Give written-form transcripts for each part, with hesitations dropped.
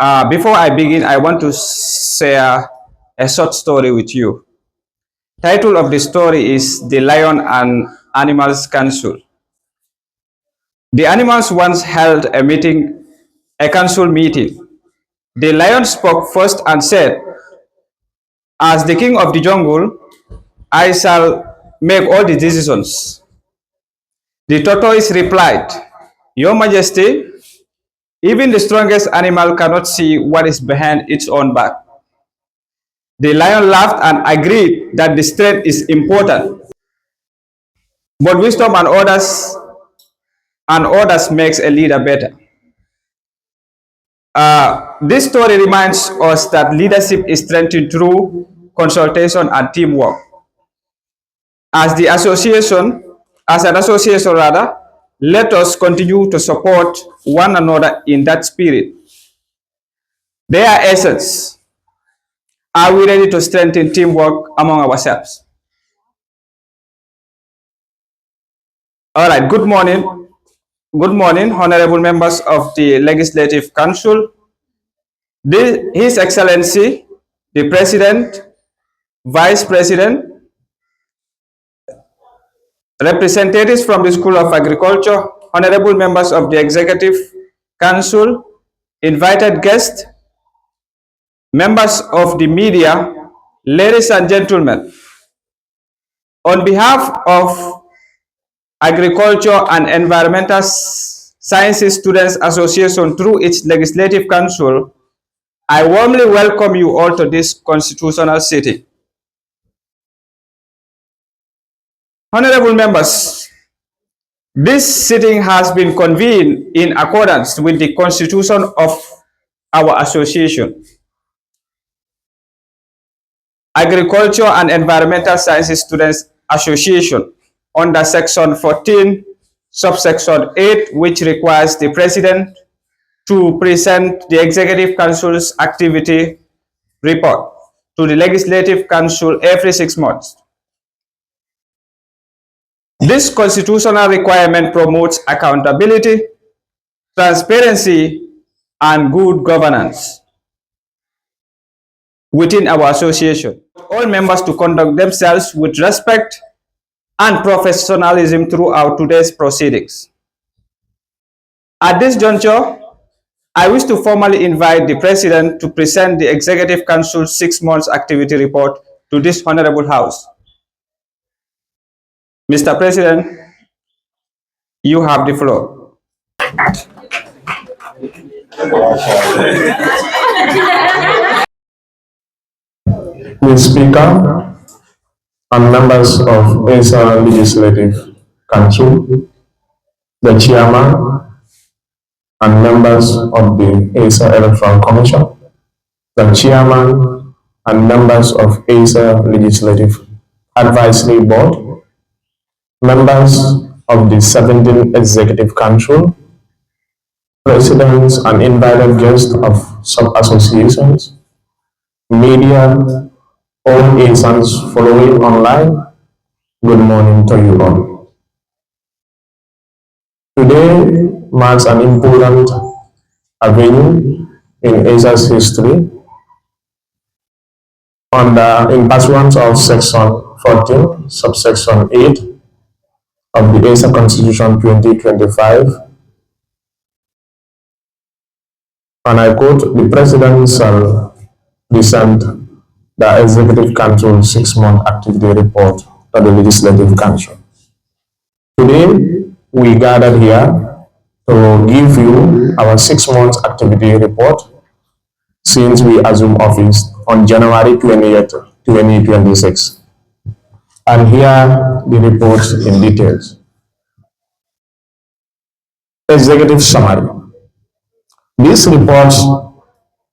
Before I begin, I want to share a short story with you. Title of the story is The Lion and Animals Council. The animals once held a council meeting. The lion spoke first and said, "As the king of the jungle, I shall make all the decisions." The tortoise replied, "Your Majesty, even the strongest animal cannot see what is behind its own back." The lion laughed and agreed that the strength is important, but wisdom and others makes a leader better. This story reminds us that leadership is strengthened through consultation and teamwork. As the association, as an association rather, let us continue to support one another in that spirit. Their essence. Are we ready to strengthen teamwork among ourselves? All right. Good morning. Good morning, honorable members of the Legislative Council, His Excellency, the President, Vice President, representatives from the School of Agriculture, honorable members of the Executive Council, invited guests, members of the media, ladies and gentlemen. On behalf of Agriculture and Environmental Sciences Students Association through its Legislative Council, I warmly welcome you all to this constitutional sitting. Honorable members, this sitting has been convened in accordance with the constitution of our association. Agriculture and Environmental Sciences Students Association under section 14, subsection 8, which requires the president to present the Executive Council's activity report to the Legislative Council every 6 months. This constitutional requirement promotes accountability, transparency, and good governance within our association. All members to conduct themselves with respect and professionalism throughout today's proceedings. At this juncture, I wish to formally invite the President to present the Executive Council's 6 months activity report to this Honorable House. Mr. President, you have the floor. Mr. Speaker and members of AESSA Legislative Council, the Chairman and members of the AESSA Electoral Commission, the Chairman and members of AESSA Legislative Advisory Board, members of the 17th Executive Council, presidents and invited guests of sub-associations, media, all AESSAns following online, good morning to you all. Today marks an important avenue in AESSA's history. In pursuance of section 14, subsection 8 of the AESSA Constitution 2025, and I quote, the President shall present the Executive Council 6-month activity report to the Legislative Council. Today, we gathered here to give you our 6 months activity report since we assumed office on January 28, 2026. And here the reports in details. Executive summary. This report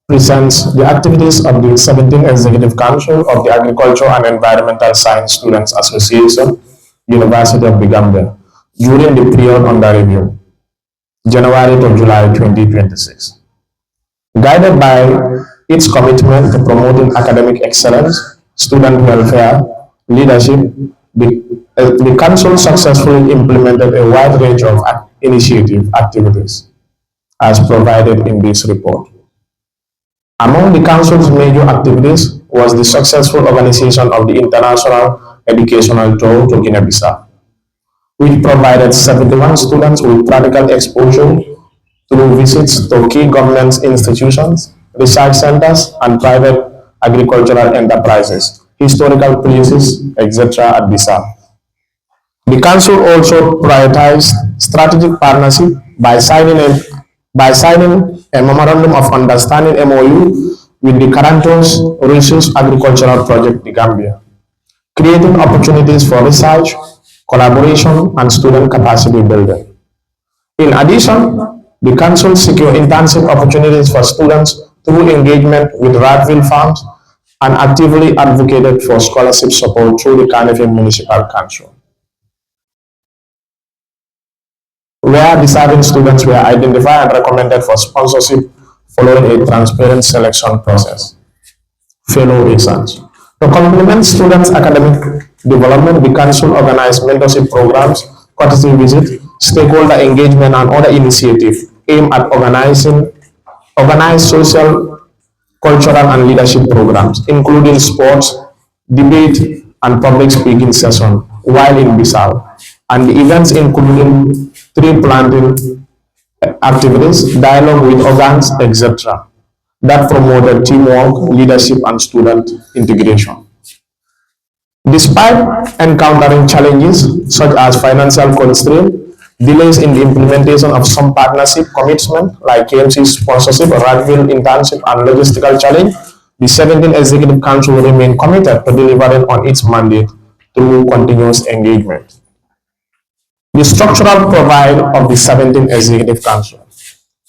presents the activities of the 17th Executive Council of the Agriculture and Environmental Science Students Association, University of the Gambia, during the period under review, January to July 2026. Guided by its commitment to promoting academic excellence, student welfare, leadership, the Council successfully implemented a wide range of initiative activities as provided in this report. Among the Council's major activities was the successful organization of the International Educational Tour to Guinea-Bissau, which provided 71 students with practical exposure through visits to key government institutions, research centers, and private agricultural enterprises, historical places, etc. at Bissau. The Council also prioritized strategic partnership by signing a Memorandum of Understanding (MOU) with the Carantos Resource Agricultural Project, the Gambia, creating opportunities for research, collaboration, and student capacity building. In addition, the Council secured internship opportunities for students through engagement with Radville farms and actively advocated for scholarship support through the Carnegie Municipal Council, where deserving students were identified and recommended for sponsorship following a transparent selection process. Fellow AESSAs. To complement students' academic development, the Council organized mentorship programs, courtesy visits, stakeholder engagement, and other initiatives aimed at organized social, cultural, and leadership programs, including sports, debate, and public speaking sessions while in Bissau, and the events including tree planting activities, dialogue with organs, etc., that promoted teamwork, leadership, and student integration. Despite encountering challenges such as financial constraints, delays in the implementation of some partnership commitments like KMC sponsorship, Radville internship, and logistical challenge, the 17th Executive Council remained committed to delivering on its mandate through continuous engagement. The structural profile of the 17th Executive Council: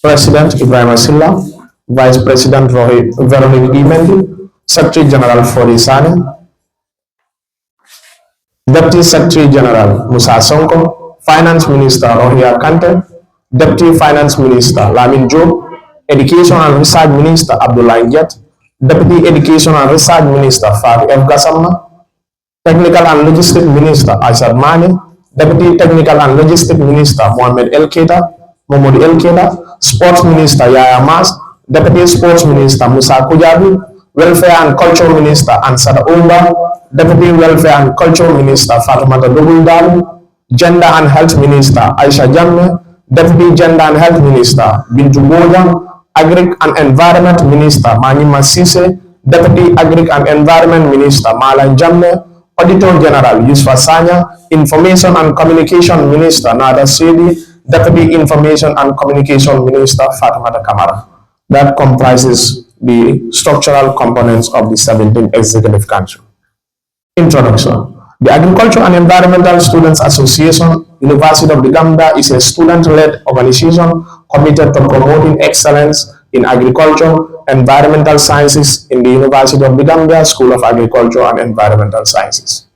President Ibrahim Silla, Vice President Veronique Imendi, Secretary General Fori Sane, Deputy Secretary General Musa Sonko, Finance Minister Rohia Kante, Deputy Finance Minister Lamin Job, Education and Research Minister Abdullah Jet, Deputy Education and Research Minister Fari F. Gassama, Technical and Logistics Minister Asad Mane, Deputy Technical and Logistics Minister Mohamed El Keda, Sports Minister Yaya Mas, Deputy Sports Minister Musa Kujabi, Welfare and Culture Minister Ansada Umba, Deputy Welfare and Culture Minister Fatumata Dogundal, Gender and Health Minister Aisha Jamme, Deputy Gender and Health Minister Bintu Boja, Agric and Environment Minister Manima Sise, Deputy Agric and Environment Minister Malan Jamme, Auditor General Yusfa Sanya, Information and Communication Minister Nada Sedi, Deputy Information and Communication Minister Fatumata Kamara. That comprises the structural components of the 17th Executive Council. Introduction. The Agriculture and Environmental Students Association, University of the Gambia, is a student-led organization committed to promoting excellence in agriculture, environmental sciences in the University of the Gambia School of Agriculture and Environmental Sciences.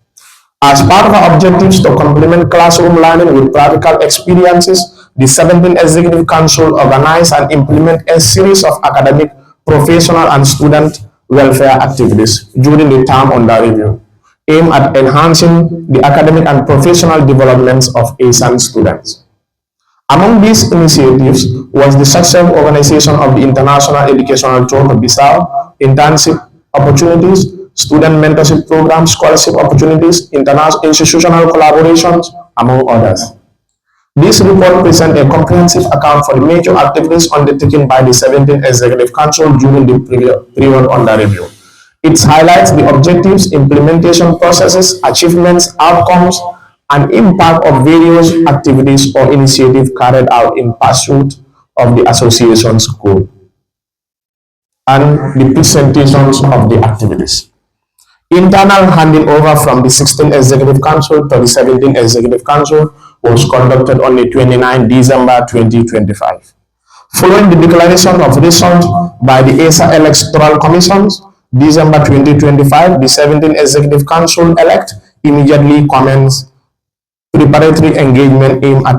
As part of our objectives to complement classroom learning with practical experiences, the 17th Executive Council organized and implemented a series of academic, professional, and student welfare activities during the term under review, aimed at enhancing the academic and professional developments of ASEAN students. Among these initiatives was the successful organization of the International Educational Tour to Bissau, internship opportunities, student mentorship programs, scholarship opportunities, international institutional collaborations, among others. This report presents a comprehensive account for the major activities undertaken by the 17th Executive Council during the period under review. It highlights the objectives, implementation processes, achievements, outcomes, and impact of various activities or initiatives carried out in pursuit of the association's goal, and the presentations of the activities. Internal handing over from the 16th Executive Council to the 17th Executive Council was conducted on the 29th December 2025. Following the declaration of results by the AESSA Electoral Commissions, December 2025, the 17th Executive Council elect immediately commenced preparatory engagement aimed at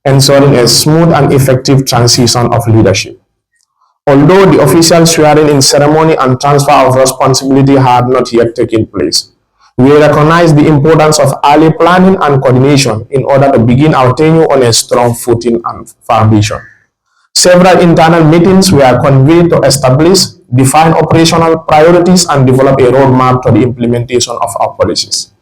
ensuring a smooth and effective transition of leadership. Although the official swearing-in ceremony and transfer of responsibility had not yet taken place, we recognize the importance of early planning and coordination in order to begin our tenure on a strong footing and foundation. Several internal meetings were convened to establish, define operational priorities, and develop a roadmap to the implementation of our policies.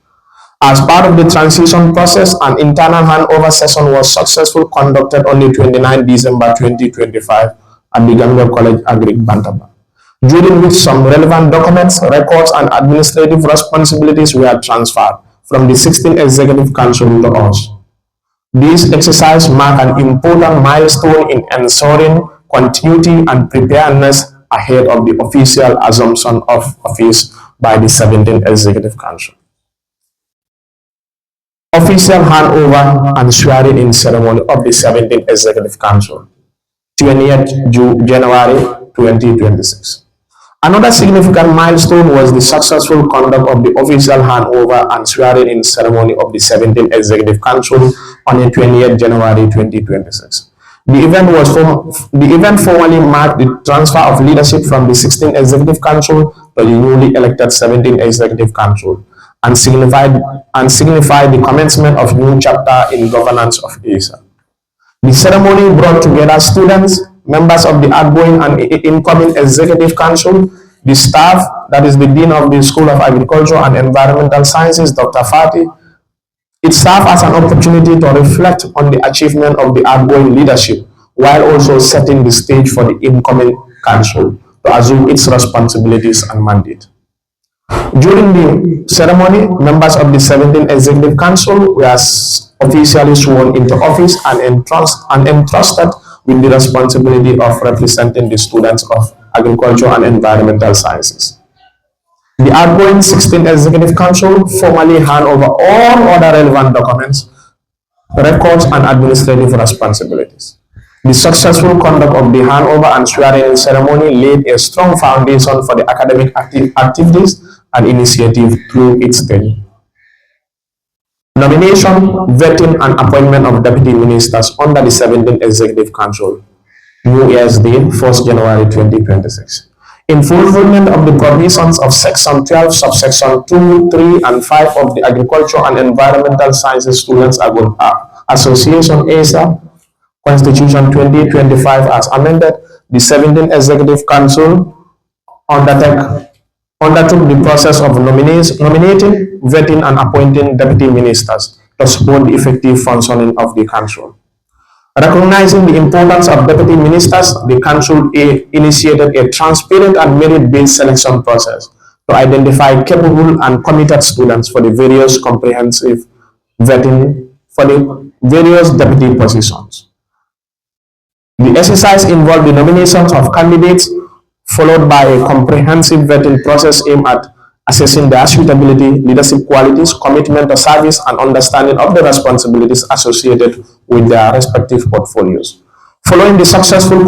As part of the transition process, an internal handover session was successfully conducted on the 29 December 2025 at the Gambia College Agric Bantaba, during which some relevant documents, records, and administrative responsibilities were transferred from the 16th Executive Council to us. This exercise marked an important milestone in ensuring continuity and preparedness ahead of the official assumption of office by the 17th Executive Council. Official handover and swearing-in ceremony of the 17th Executive Council, 20th January 2026. Another significant milestone was the successful conduct of the official handover and swearing-in ceremony of the 17th Executive Council on the 20th January 2026. The event formally marked the transfer of leadership from the 16th Executive Council to the newly elected 17th Executive Council, and signified the commencement of new chapter in governance of AESSA. The ceremony brought together students, members of the outgoing and incoming Executive Council, the staff, that is the Dean of the School of Agriculture and Environmental Sciences, Dr. Fati. It served as an opportunity to reflect on the achievement of the outgoing leadership, while also setting the stage for the incoming council to assume its responsibilities and mandate. During the ceremony, members of the 17th Executive Council were officially sworn into office and entrusted with the responsibility of representing the students of Agriculture and Environmental Sciences. The outgoing 16th Executive Council formally hand over all other relevant documents, records, and administrative responsibilities. The successful conduct of the handover and swearing-in ceremony laid a strong foundation for the academic activities and initiative through its tenure. Nomination, vetting, and appointment of deputy ministers under the 17th Executive Council, New Year's Day, 1st January 2026. In fulfillment of the provisions of Section 12, subsection 2, 3, and 5 of the Agriculture and Environmental Sciences Students Association AESSA Constitution 2025 as amended, the 17th Executive Council undertook the process of nominating, vetting, and appointing deputy ministers to support the effective functioning of the council. Recognizing the importance of deputy ministers, the council initiated a transparent and merit-based selection process to identify capable and committed students for the various comprehensive vetting for the various deputy positions. The exercise involved the nominations of candidates, followed by a comprehensive vetting process aimed at assessing their suitability, leadership qualities, commitment to service, and understanding of the responsibilities associated with their respective portfolios. Following the successful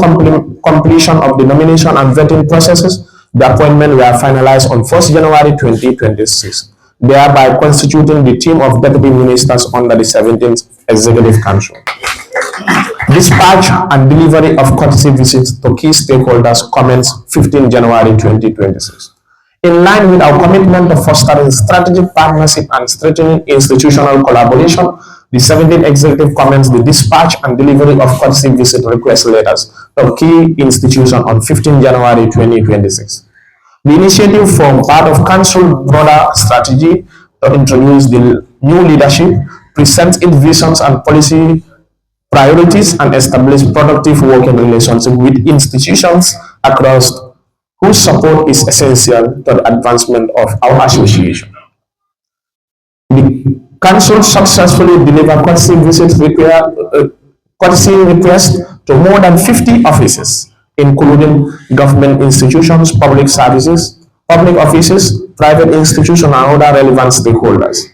completion of the nomination and vetting processes, the appointments were finalized on 1st January 2026, thereby constituting the team of deputy ministers under the 17th Executive Council. Dispatch and delivery of courtesy visits to key stakeholders commenced 15 January 2026. In line with our commitment to fostering strategic partnership and strengthening institutional collaboration, the 17th Executive commenced the dispatch and delivery of courtesy visit request letters to key institutions on 15 January 2026. The initiative formed part of Council's broader strategy to introduce the new leadership, present its visions and policy priorities, and establish productive working relationships with institutions across whose support is essential to the advancement of our association. The Council successfully delivered courtesy requests to more than 50 offices, including government institutions, public services, public offices, private institutions, and other relevant stakeholders.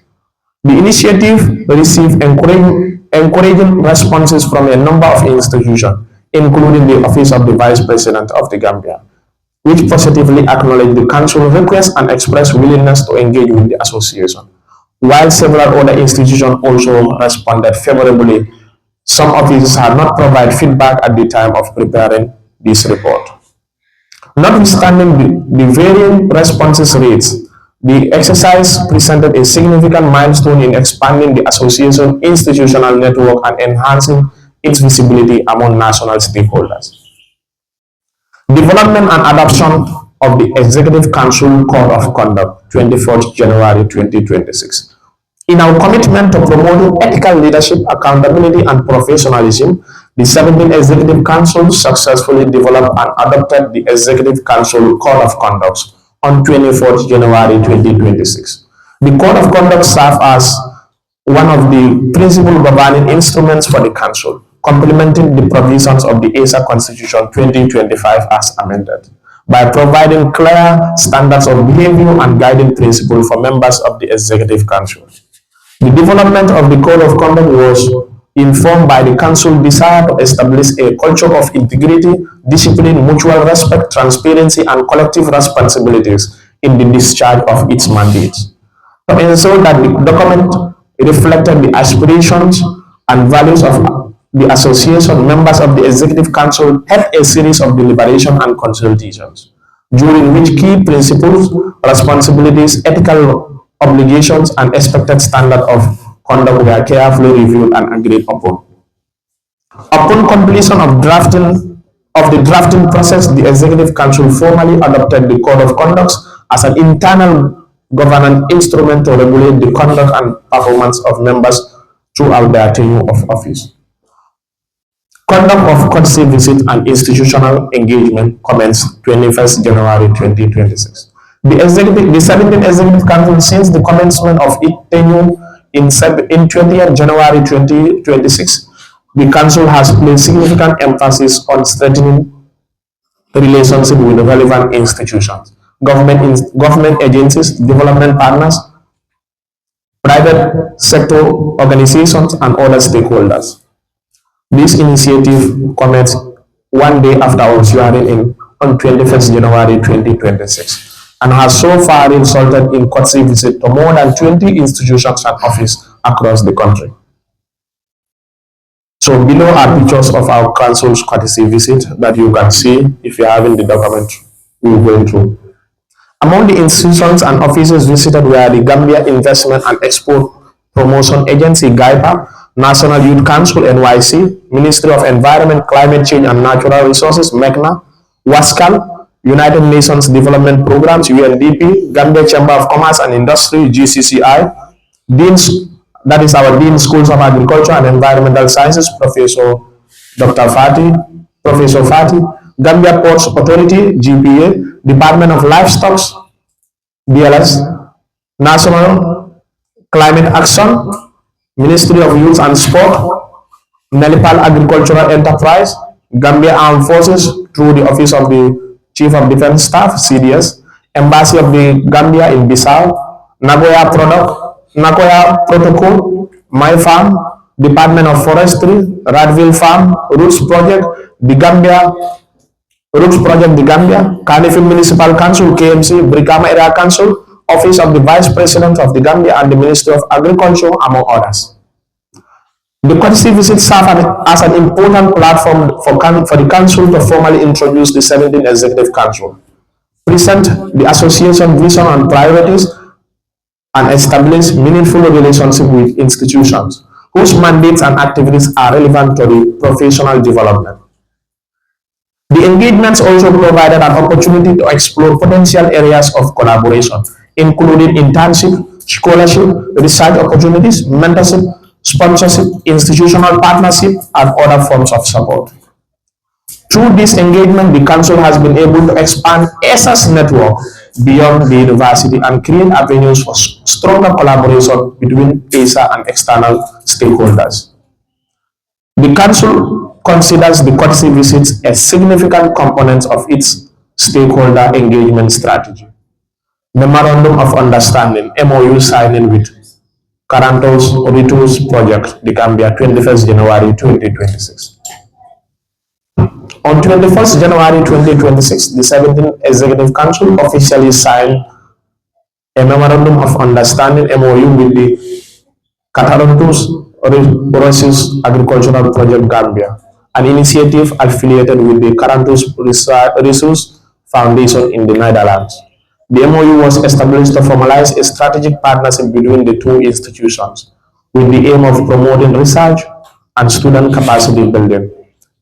The initiative received encouraging responses from a number of institutions, including the Office of the Vice President of the Gambia, which positively acknowledged the Council's request and expressed willingness to engage with the association. While several other institutions also responded favorably, some offices had not provided feedback at the time of preparing this report. Notwithstanding the varying responses rates, the exercise presented a significant milestone in expanding the association's institutional network and enhancing its visibility among national stakeholders. Development and adoption of the Executive Council Code of Conduct, 24th January 2026. In our commitment to promoting ethical leadership, accountability, and professionalism, the 17th Executive Council successfully developed and adopted the Executive Council Code of Conduct on 24th January 2026. The Code of Conduct serves as one of the principal governing instruments for the Council, complementing the provisions of the AESSA Constitution 2025 as amended, by providing clear standards of behavior and guiding principles for members of the Executive Council. The development of the Code of Conduct was informed by the Council's desire to establish a culture of integrity, discipline, mutual respect, transparency, and collective responsibilities in the discharge of its mandates. To ensure that the document reflected the aspirations and values of the association, members of the Executive Council had a series of deliberations and consultations, during which key principles, responsibilities, ethical obligations, and expected standard of conduct were carefully reviewed and agreed upon. Upon completion of the drafting process, the Executive Council formally adopted the Code of Conduct as an internal governance instrument to regulate the conduct and performance of members throughout their tenure of office. Conduct of courtesy visit and institutional engagement commenced 21st January 2026. The 17th Executive Council, since the commencement of its tenure in 20th January 2026, the Council has placed significant emphasis on strengthening the relationship with relevant institutions, government agencies, development partners, private sector organizations, and other stakeholders. This initiative commenced one day after our swearing in on 21st January 2026 and has so far resulted in courtesy visits to more than 20 institutions and offices across the country. So below are pictures of our council's courtesy visit that you can see if you're having the document we're going through. Among the institutions and offices visited were the Gambia Investment and Export Promotion Agency (GAIPA), National Youth Council (NYC), Ministry of Environment, Climate Change and Natural Resources (MECNA), WASCAL, United Nations Development Programs (UNDP), Gambia Chamber of Commerce and Industry (GCCI), Dean's, that is our Dean Schools of Agriculture and Environmental Sciences, Professor Fati, Gambia Ports Authority (GPA), Department of Livestock (DLS), National Climate Action, Ministry of Youth and Sport, Nepal Agricultural Enterprise, Gambia Armed Forces through the Office of the Chief of Defense Staff (CDS), Embassy of the Gambia in Bissau, Nagoya Protocol, My Farm, Department of Forestry, Radville Farm, Roots Project, the Gambia, Carnifing Municipal Council, KMC, Brikama Area Council, Office of the Vice President of the Gambia, and the Ministry of Agriculture, among others. The courtesy visit served as an important platform for the Council to formally introduce the 17th Executive Council, present the Association vision and priorities, and establish meaningful relationship with institutions whose mandates and activities are relevant to the professional development. The engagements also provided an opportunity to explore potential areas of collaboration, including internship, scholarship, research opportunities, mentorship, sponsorship, institutional partnership, and other forms of support. Through this engagement, the Council has been able to expand AESSA's network beyond the university and create avenues for stronger collaboration between AESSA and external stakeholders. The Council considers the courtesy visits a significant component of its stakeholder engagement strategy. Memorandum of Understanding (MOU) signing with Carantos Ritus Project, the Gambia, 21st January 2026. On 21st January 2026, the 17th Executive Council officially signed a Memorandum of Understanding (MOU) with the Carantos Ritus Agricultural Project Gambia, an initiative affiliated with the Carantos Ritus Foundation in the Netherlands. The MOU was established to formalize a strategic partnership between the two institutions with the aim of promoting research, and student capacity building.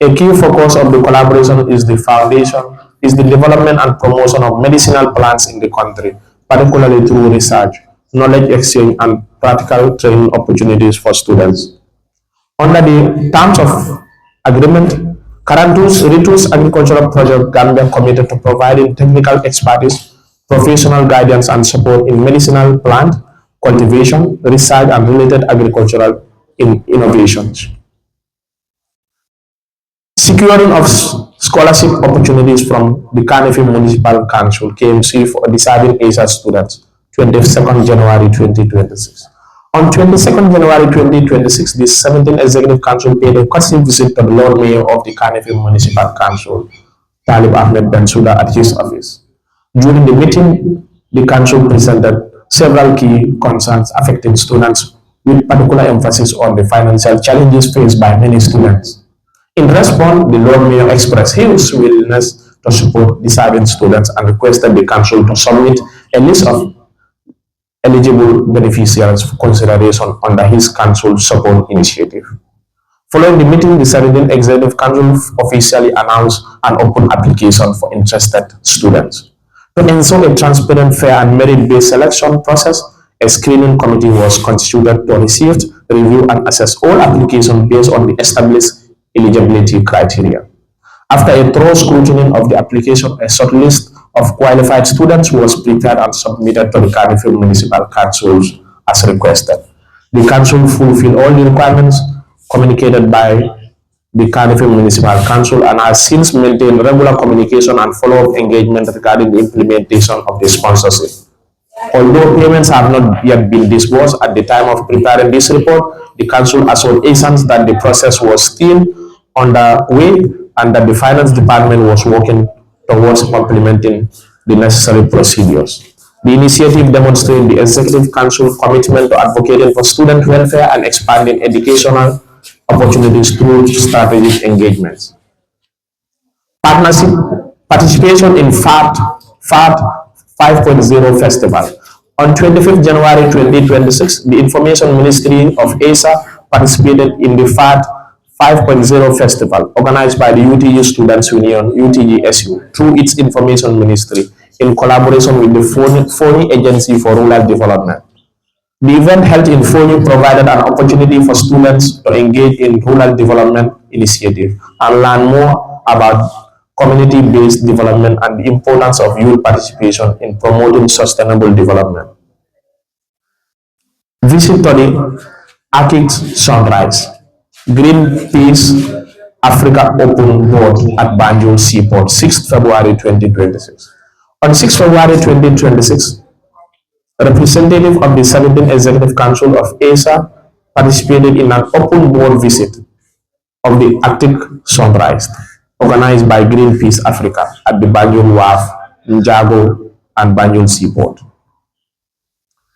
A key focus of the collaboration is the development and promotion of medicinal plants in the country, particularly through research, knowledge exchange, and practical training opportunities for students. Under the terms of agreement, Karantu's Ritus Agricultural Project Gambia committed to providing technical expertise, professional guidance, and support in medicinal plant cultivation, research, and related agricultural innovations. Securing of scholarship opportunities from the Carnegie Municipal Council (KMC) for deserving AESSA students, 22nd January 2026. On 22nd January 2026, the 17th Executive Council paid a courtesy visit to the Lord Mayor of the Carnegie Municipal Council, Talib Ahmed Bensouda, at his office. During the meeting, the council presented several key concerns affecting students, with particular emphasis on the financial challenges faced by many students. In response, the Lord Mayor expressed his willingness to support deserving students and requested the council to submit a list of eligible beneficiaries for consideration under his council support initiative. Following the meeting, the 17th Executive Council officially announced an open application for interested students. To ensure a transparent, fair, and merit-based selection process, a screening committee was constituted to receive, review, and assess all applications based on the established eligibility criteria. After a thorough scrutiny of the application, a short list of qualified students was prepared and submitted to the Carnegie Municipal Council as requested. The council fulfilled all the requirements communicated by the Carnegie Municipal Council and has since maintained regular communication and follow-up engagement regarding the implementation of the sponsorship. Although payments have not yet been disbursed at the time of preparing this report, the council assured AESSA that the process was still underway and that the finance department was working towards implementing the necessary procedures. The initiative demonstrates the Executive Council's commitment to advocating for student welfare and expanding educational opportunities through strategic engagements. Partnership participation in FART 5.0 Festival. On 25th January 2026, the Information Ministry of AESSA participated in the FART 5.0 Festival, organized by the UTG Students Union (UTG-SU) through its Information Ministry in collaboration with the Phony Agency for Rural Development. The event held in Phony provided an opportunity for students to engage in rural development initiatives and learn more about community-based development and the importance of youth participation in promoting sustainable development. Visit to the Arctic Sunrise. Greenpeace Africa Open Board at Banjul Seaport, 6th February 2026. On 6th February 2026, a representative of the 17th Executive Council of AESSA participated in an open board visit of the Arctic Sunrise, organized by Greenpeace Africa at the Banjul Wharf, Njago, and Banjul Seaport.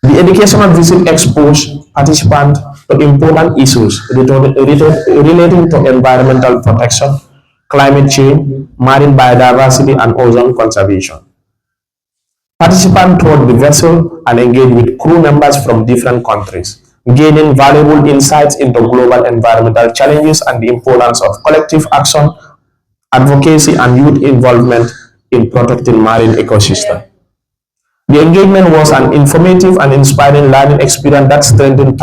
The educational visit exposed participants to important issues relating to environmental protection, climate change, marine biodiversity, and ozone conservation. Participants toured the vessel and engaged with crew members from different countries, gaining valuable insights into global environmental challenges and the importance of collective action, advocacy, and youth involvement in protecting marine ecosystems. The engagement was an informative and inspiring learning experience that strengthened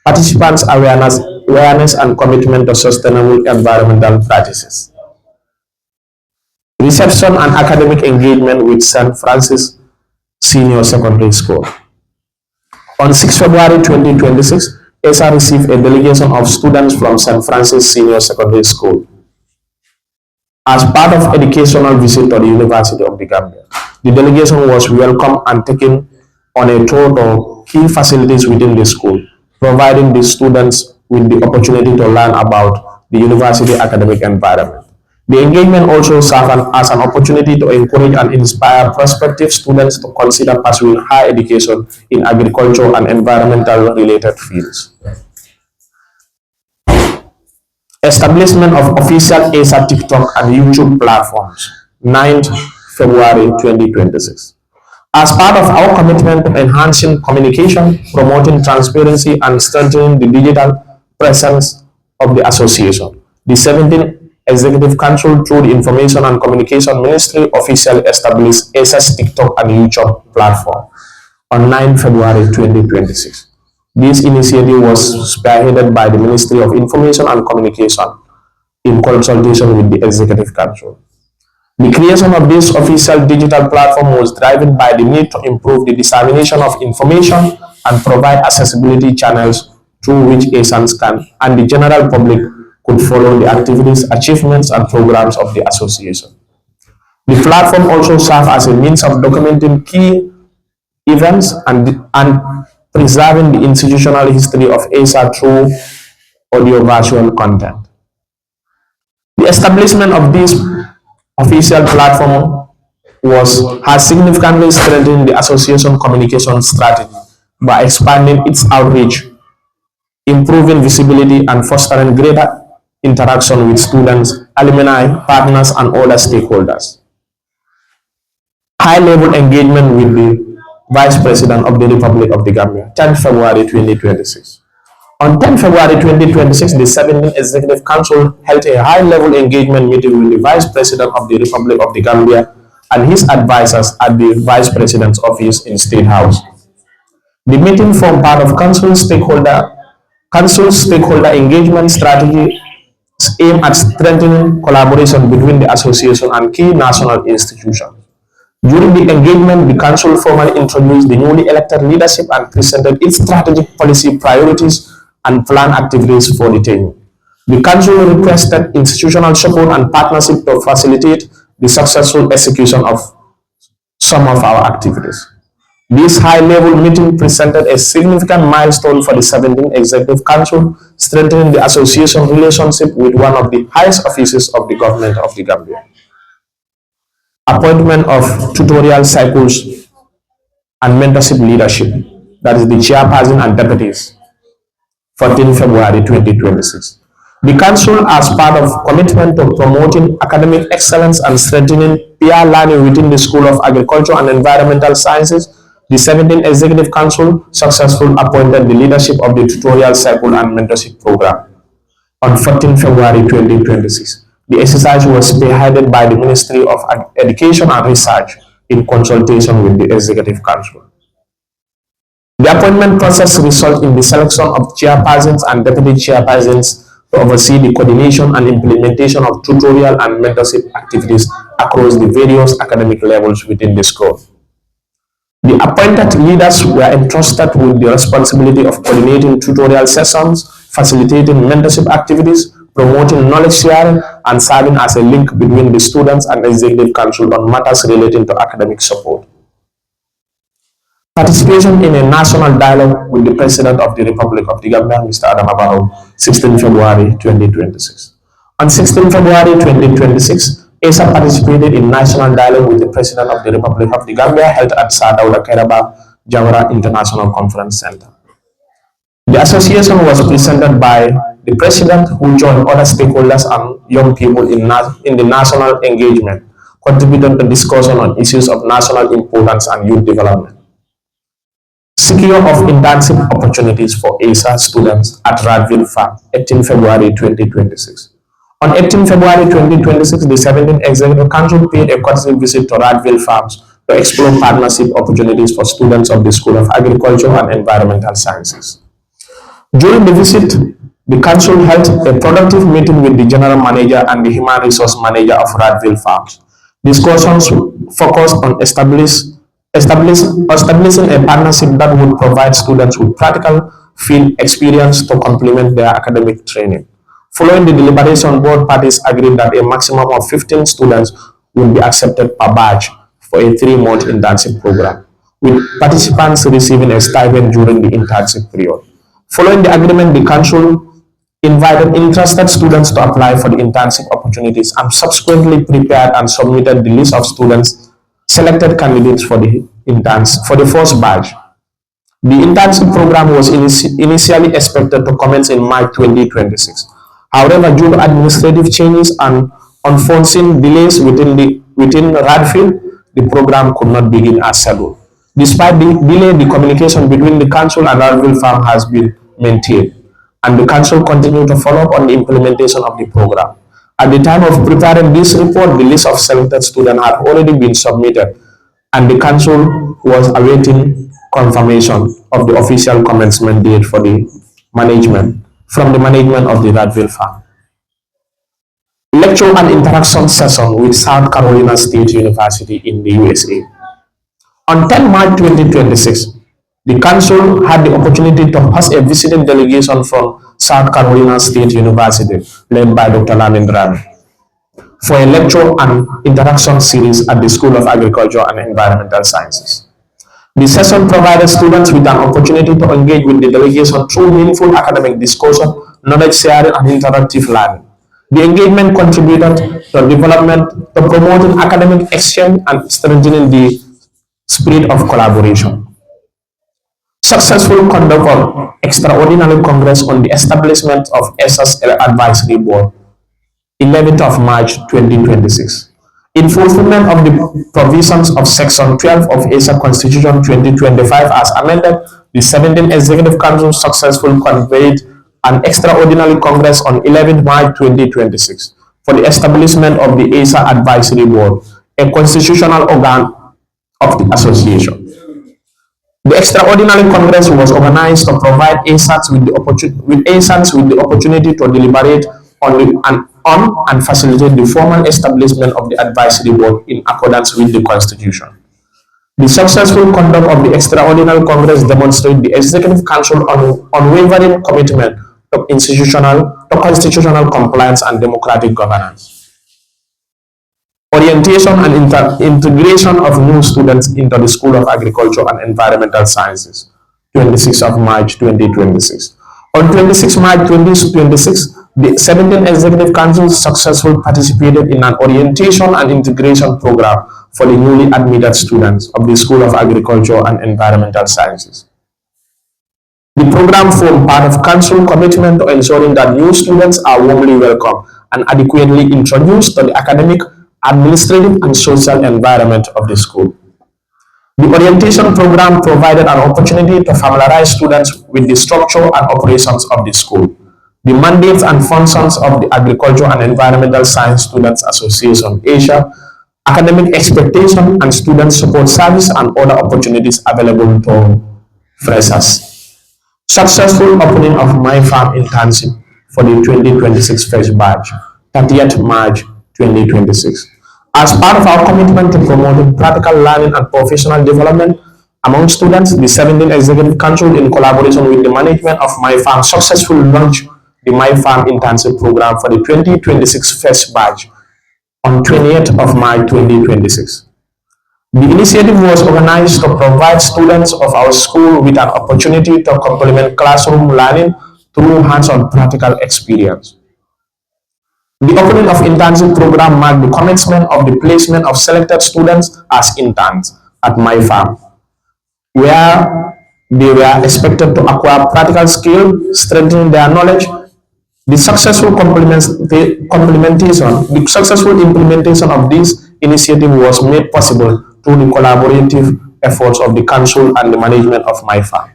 participants' awareness and commitment to sustainable environmental practices. Reception and academic engagement with St. Francis Senior Secondary School. On 6 February 2026, AESSA received a delegation of students from St. Francis Senior Secondary School as part of educational visit to the University of the Gambia. The delegation was welcomed and taken on a tour to key facilities within the school, providing the students with the opportunity to learn about the university academic environment. The engagement also served as an opportunity to encourage and inspire prospective students to consider pursuing higher education in agriculture and environmental related fields. Establishment of official AESSA TikTok and YouTube platforms, 9th February 2026. As part of our commitment to enhancing communication, promoting transparency, and strengthening the digital presence of the association. The 17th Executive Council, through the Information and Communication Ministry, officially established AESSA's TikTok and YouTube platform on 9 February 2026. This initiative was spearheaded by the Ministry of Information and Communication in consultation with the Executive Council. The creation of this official digital platform was driven by the need to improve the dissemination of information and provide accessibility channels through which ASANs can and the general public could follow the activities, achievements, and programs of the association. The platform also serves as a means of documenting key events and preserving the institutional history of AESSA through audio-visual content. The establishment of this official platform has significantly strengthened the association communication strategy by expanding its outreach, improving visibility, and fostering greater interaction with students, alumni, partners, and other stakeholders. High-level engagement with the Vice President of the Republic of the Gambia, 10 February 2026. On 10 February 2026, the 17th Executive Council held a high-level engagement meeting with the Vice President of the Republic of the Gambia and his advisors at the Vice President's office in State House. The meeting formed part of Council's stakeholder engagement strategy aimed at strengthening collaboration between the association and key national institutions. During the engagement, the Council formally introduced the newly elected leadership and presented its strategic policy priorities and planned activities for the tenure. The Council requested institutional support and partnership to facilitate the successful execution of some of our activities. This high-level meeting presented a significant milestone for the 17th Executive Council, strengthening the association relationship with one of the highest offices of the government of the Gambia. Appointment of tutorial cycles and mentorship leadership, that is the chairperson and deputies, 14 February 2026. The Council, as part of commitment to promoting academic excellence and strengthening peer learning within the School of Agriculture and Environmental Sciences, the 17th Executive Council successfully appointed the leadership of the tutorial cycle and mentorship program on 14 February 2026. The exercise was spearheaded by the Ministry of Education and Research in consultation with the Executive Council. The appointment process resulted in the selection of chairpersons and deputy chairpersons to oversee the coordination and implementation of tutorial and mentorship activities across the various academic levels within the school. The appointed leaders were entrusted with the responsibility of coordinating tutorial sessions, facilitating mentorship activities, promoting knowledge sharing, and serving as a link between the students and Executive Council on matters relating to academic support. Participation in a national dialogue with the President of the Republic of the Gambia, Mr. Adama Barrow, 16 February 2026. On 16 February 2026, AESSA participated in national dialogue with the President of the Republic of the Gambia held at Sadauda Kairaba Jawara International Conference Center. The association was presented by the President, who joined other stakeholders and young people in the national engagement, contributing to discussion on issues of national importance and youth development. Secure of internship opportunities for AESSA students at Radville Farm, 18 February 2026. On 18 February 2026, the 17th Executive Council paid a courtesy visit to Radville Farms to explore partnership opportunities for students of the School of Agriculture and Environmental Sciences. During the visit, the Council held a productive meeting with the General Manager and the Human Resource Manager of Radville Farms. Discussions focused on establishing a partnership that would provide students with practical field experience to complement their academic training. Following the deliberation, both parties agreed that a maximum of 15 students will be accepted per batch for a 3-month internship program, with participants receiving a stipend during the internship period. Following the agreement, the Council invited interested students to apply for the internship opportunities and subsequently prepared and submitted the list of students selected candidates for the first batch. The internship program was initially expected to commence in March 2026. However, due to administrative changes and unforeseen delays within Radfield, the program could not begin as scheduled. Despite the delay, the communication between the Council and Radfield Farm has been maintained. and the Council continued to follow up on the implementation of the program. At the time of preparing this report, the list of selected students had already been submitted, and the Council was awaiting confirmation of the official commencement date for the management from the management of the Radville Farm. Lecture and interaction session with South Carolina State University in the USA. On 10 March 2026, the Council had the opportunity to host a visiting delegation from South Carolina State University, led by Dr. Lamin for a lecture and interaction series at the School of Agriculture and Environmental Sciences. The session provided students with an opportunity to engage with the delegation through meaningful academic discussion, knowledge sharing, and interactive learning. The engagement contributed to development, to promoting academic exchange and strengthening the spirit of collaboration. Successful conduct of extraordinary Congress on the establishment of AESSA Advisory Board, 11th of March 2026. In fulfillment of the provisions of Section 12 of AESSA Constitution 2025 as amended, the 17th Executive Council successfully convened an extraordinary Congress on 11th March 2026 for the establishment of the AESSA Advisory Board, a constitutional organ of the association. The extraordinary Congress was organized to provide AESSAs with the opportunity to deliberate on and facilitate the formal establishment of the advisory board in accordance with the Constitution. The successful conduct of the extraordinary Congress demonstrates the Executive Council's unwavering commitment to constitutional compliance and democratic governance. Orientation and integration of new students into the School of Agriculture and Environmental Sciences, 26th of March 2026. On 26 March 2026, the 17th Executive Council successfully participated in an orientation and integration program for the newly admitted students of the School of Agriculture and Environmental Sciences. The program formed part of Council commitment to ensuring that new students are warmly welcomed and adequately introduced to the academic, administrative, and social environment of the school. The orientation program provided an opportunity to familiarize students with the structure and operations of the school, the mandates and functions of the Agriculture and Environmental Science Students Association, AESSA, academic expectation and student support service, and other opportunities available to freshers. Successful opening of My Farm internship for the 2026 first batch, 30th March 2026. As part of our commitment to promoting practical learning and professional development among students, the 17th Executive Council, in collaboration with the management of My Farm, successfully launched the My Farm internship program for the 2026 first batch on 20th of March 2026. The initiative was organized to provide students of our school with an opportunity to complement classroom learning through hands-on practical experience. The opening of internship program marked the commencement of the placement of selected students as interns at My Farm, where they were expected to acquire practical skills, strengthening their knowledge. The successful implementation of this initiative was made possible through the collaborative efforts of the Council and the management of My Farm.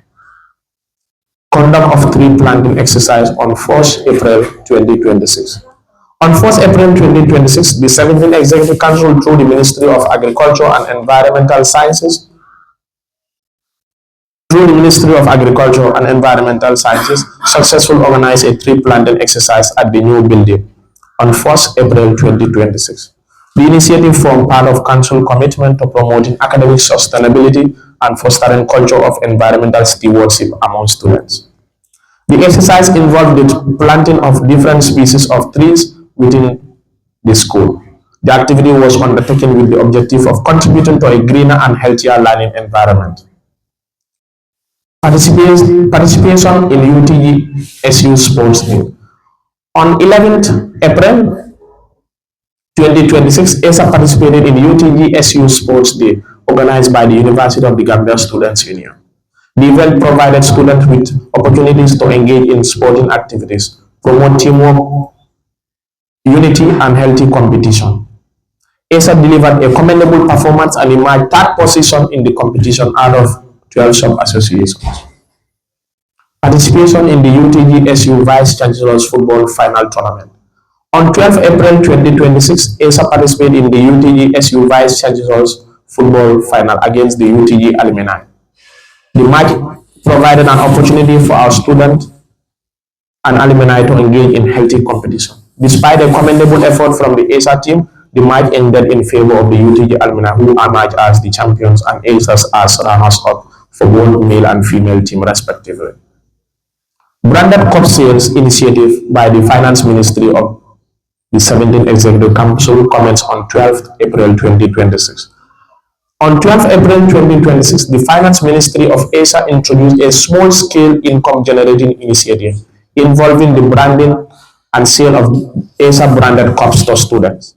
Conduct of tree planting exercise on 1st April 2026. On 1st April 2026, the 17th Executive Council, through the Ministry of Agriculture and Environmental Sciences, successfully organized a tree planting exercise at the new building on 1st April 2026. The initiative formed part of Council commitment to promoting academic sustainability and fostering culture of environmental stewardship among students. The exercise involved the planting of different species of trees within the school. The activity was undertaken with the objective of contributing to a greener and healthier learning environment. Participation in UTG SU Sports Day. On 11th April 2026, AESSA participated in UTG SU Sports Day, organized by the University of the Gambia Students' Union. The event provided students with opportunities to engage in sporting activities, promote teamwork, unity, and healthy competition. AESSA delivered a commendable performance and emerged third position in the competition out of 12 sub-associations. Participation in the UTG SU Vice Chancellor's Football Final Tournament. On 12 April 2026, AESSA participated in the UTG SU Vice Chancellor's Football Final against the UTG alumni. The match provided an opportunity for our students and alumni to engage in healthy competition. Despite a commendable effort from the AESSA team, the match ended in favor of the UTG alumni, who emerged as the champions and AESSA as runners-up for both male and female team respectively. Branded Cup Sales Initiative by the Finance Ministry of the 17th Executive Council comments on 12th April 2026. On 12 April 2026, the Finance Ministry of AESSA introduced a small-scale income-generating initiative involving the branding and sale of AESSA-branded cups to students.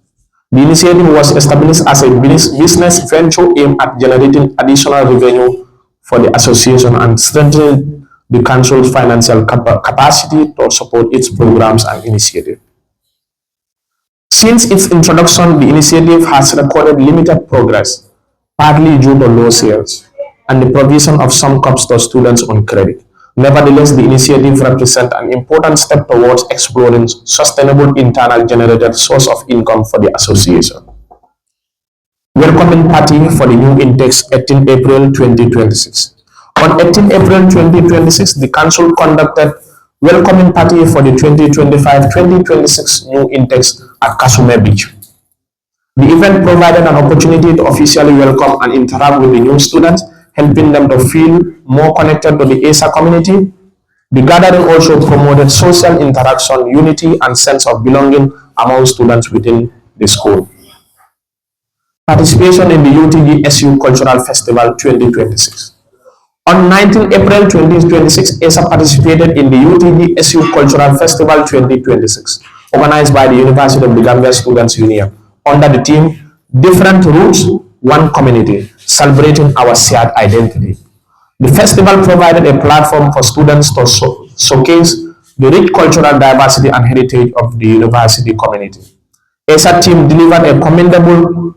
The initiative was established as a business venture aimed at generating additional revenue for the association and strengthening the council's financial capacity to support its programs and initiatives. Since its introduction, the initiative has recorded limited progress, partly due to low sales and the provision of some cups to students on credit. Nevertheless, the initiative represents an important step towards exploring sustainable internal generated source of income for the association. Welcoming party for the new intakes 18 April 2026. On 18 April 2026, the council conducted welcoming party for the 2025-2026 new intakes at Kasume Beach. The event provided an opportunity to officially welcome and interact with the new students, helping them to feel more connected to the AESSA community. The gathering also promoted social interaction, unity, and sense of belonging among students within the school. Participation in the UTG SU Cultural Festival 2026. On 19 April 2026, AESSA participated in the UTG SU Cultural Festival 2026, organized by the University of the Gambia Students' Union, under the theme, Different Roots, One Community, Celebrating Our Shared Identity. The festival provided a platform for students to showcase the rich cultural diversity and heritage of the university community. AESSA team delivered a commendable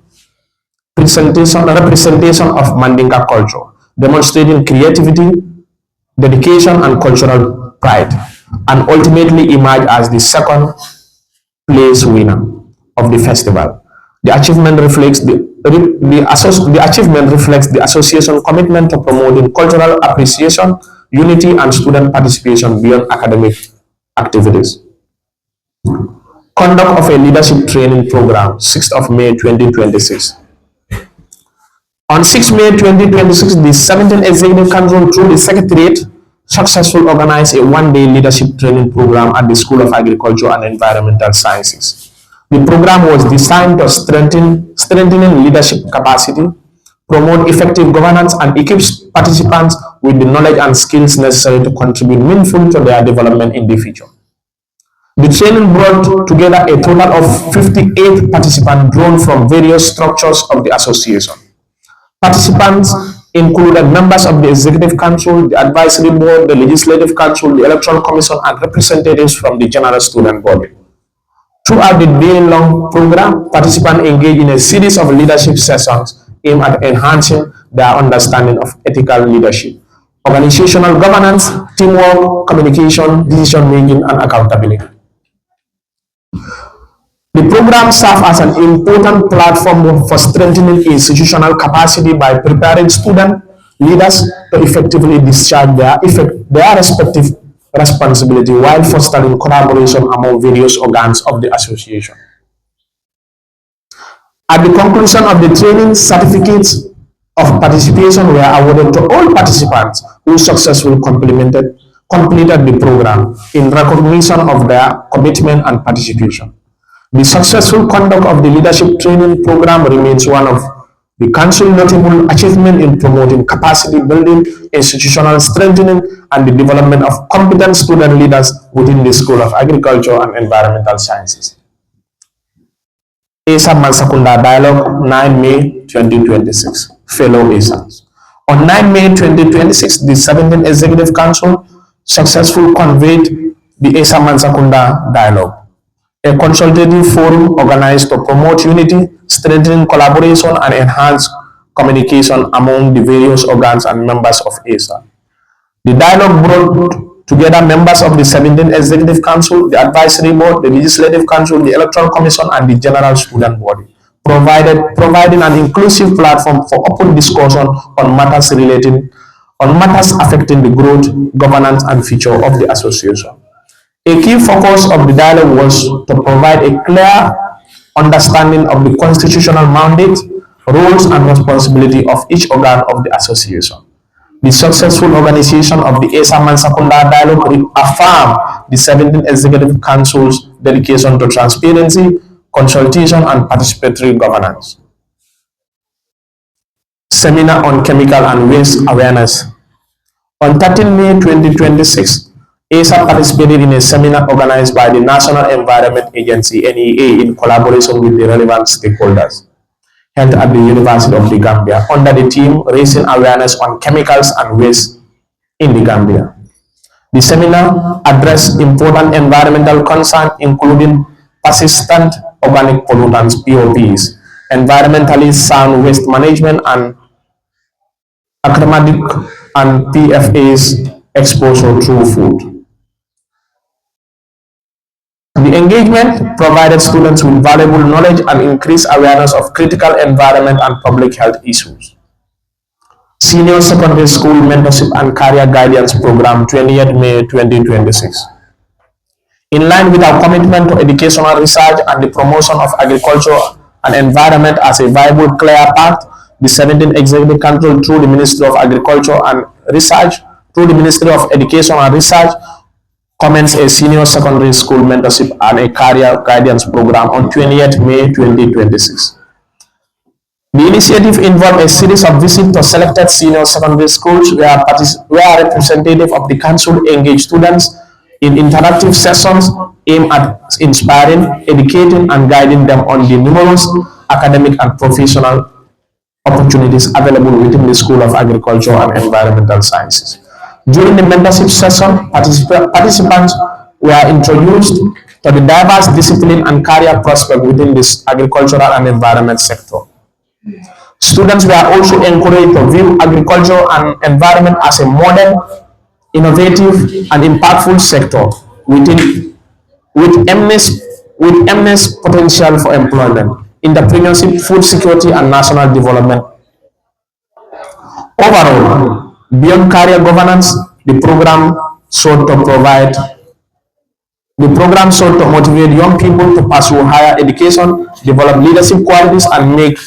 representation of Mandinka culture, demonstrating creativity, dedication, and cultural pride, and ultimately emerged as the second place winner of the festival. The achievement reflects the association's commitment to promoting cultural appreciation, unity, and student participation beyond academic activities. Conduct of a leadership training program, 6th of May 2026. On 6 May 2026, the 17th Executive Council, through the Secretariat, successfully organized a one-day leadership training program at the School of Agriculture and Environmental Sciences. The program was designed to strengthening leadership capacity, promote effective governance, and equip participants with the knowledge and skills necessary to contribute meaningfully to their development in the future. The training brought together a total of 58 participants drawn from various structures of the association. Participants included members of the Executive Council, the Advisory Board, the Legislative Council, the Electoral Commission, and representatives from the General Student Body. Throughout the day-long program, participants engaged in a series of leadership sessions aimed at enhancing their understanding of ethical leadership, organizational governance, teamwork, communication, decision-making, and accountability. The program serves as an important platform for strengthening institutional capacity by preparing student leaders to effectively discharge their respective responsibility while fostering collaboration among various organs of the association. At the conclusion of the training, certificates of participation were awarded to all participants who successfully completed the program in recognition of their commitment and participation. The successful conduct of the leadership training program remains one of the Council's notable achievements in promoting capacity building, institutional strengthening, and the development of competent student leaders within the School of Agriculture and Environmental Sciences. AESSA Mansakunda Dialogue, 9 May 2026. Fellow AESSAs. On 9 May 2026, the 17th Executive Council successfully convened the AESSA Mansakunda Dialogue, a consultative forum organized to promote unity, strengthen collaboration, and enhance communication among the various organs and members of AESSA. The dialogue brought Together, members of the 17th Executive Council, the Advisory Board, the Legislative Council, the Electoral Commission, and the General Student Body, providing an inclusive platform for open discussion on matters affecting the growth, governance, and future of the association. A key focus of the dialogue was to provide a clear understanding of the constitutional mandate, roles, and responsibility of each organ of the association. The successful organization of the AESSA Mansakunda Dialogue reaffirmed the 17th Executive Council's dedication to transparency, consultation, and participatory governance. Seminar on Chemical and Waste Awareness. On 13 May 2026, AESSA participated in a seminar organized by the National Environment Agency (NEA) in collaboration with the relevant stakeholders, held at the University of the Gambia under the theme Raising Awareness on Chemicals and Waste in the Gambia. The seminar addressed important environmental concerns including persistent organic pollutants (POPs), environmentally sound waste management, and academic and PFAS exposure through food. The engagement provided students with valuable knowledge and increased awareness of critical environment and public health issues. Senior Secondary School Mentorship and Career Guidance Program, 20th May 2026. In line with our commitment to educational research and the promotion of agriculture and environment as a viable career path, the 17th Executive Council, through the Ministry of Agriculture and Research, through the Ministry of Education and Research, commenced a senior secondary school mentorship and a career guidance program on 20th May 2026. The initiative involved a series of visits to selected senior secondary schools where representatives of the council engaged students in interactive sessions aimed at inspiring, educating, and guiding them on the numerous academic and professional opportunities available within the School of Agriculture and Environmental Sciences. During the mentorship session, participants were introduced to the diverse discipline and career prospects within this agricultural and environment sector. Students were also encouraged to view agriculture and environment as a modern, innovative, and impactful sector with immense potential for employment, entrepreneurship, food security, and national development. Overall, beyond career governance, the program sought to motivate young people to pursue higher education, develop leadership qualities, and make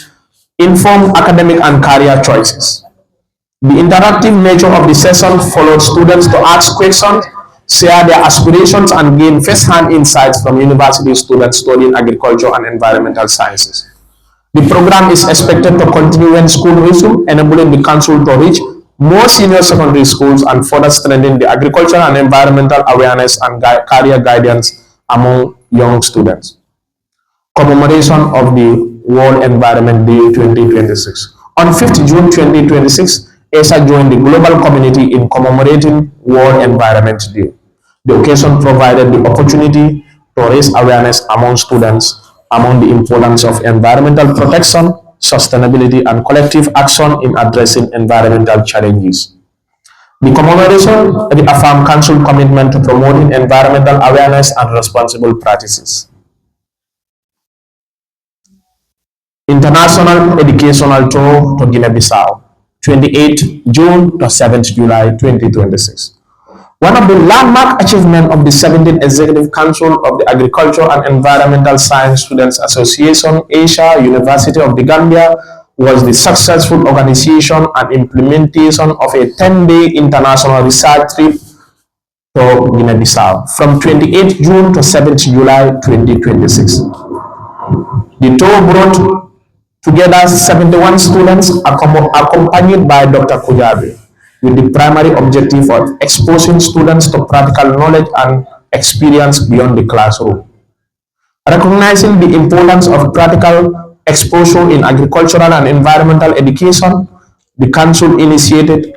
informed academic and career choices. The interactive nature of the session followed students to ask questions, share their aspirations, and gain first-hand insights from university students studying agriculture and environmental sciences. The program is expected to continue when school resumes, enabling the council to reach more senior secondary schools and further strengthen the agricultural and environmental awareness and career guidance among young students. Commemoration of the World Environment Day 2026. On 5th June 2026, AESSA joined the global community in commemorating World Environment Day. The occasion provided the opportunity to raise awareness among students among the importance of environmental protection, sustainability, and collective action in addressing environmental challenges. The commemoration reaffirmed Council commitment to promoting environmental awareness and responsible practices. International Educational Tour to Guinea-Bissau, 28 June to 7th July 2026. One of the landmark achievements of the 17th Executive Council of the Agriculture and Environmental Science Students Association, AESSA, University of the Gambia, was the successful organization and implementation of a 10-day international research trip to Guinea-Bissau from 28 June to 7th July 2026. The tour brought together 71 students accompanied by Dr. Kujabi, with the primary objective of exposing students to practical knowledge and experience beyond the classroom. Recognizing the importance of practical exposure in agricultural and environmental education, the Council initiated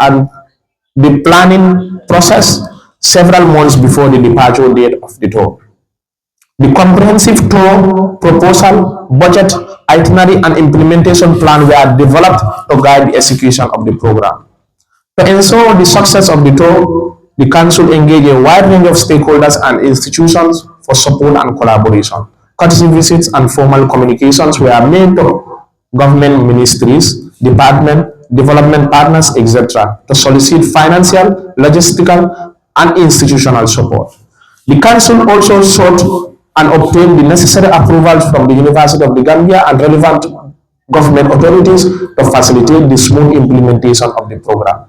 the planning process several months before the departure date of the tour. The comprehensive tour proposal, budget, itinerary, and implementation plan were developed to guide the execution of the program. To ensure the success of the tour, The Council engaged a wide range of stakeholders and institutions for support and collaboration. Courtesy visits and formal communications were made to government ministries, department, development partners, etc., to solicit financial, logistical, and institutional support. The Council also sought and obtained the necessary approvals from the University of the Gambia and relevant government authorities to facilitate the smooth implementation of the program.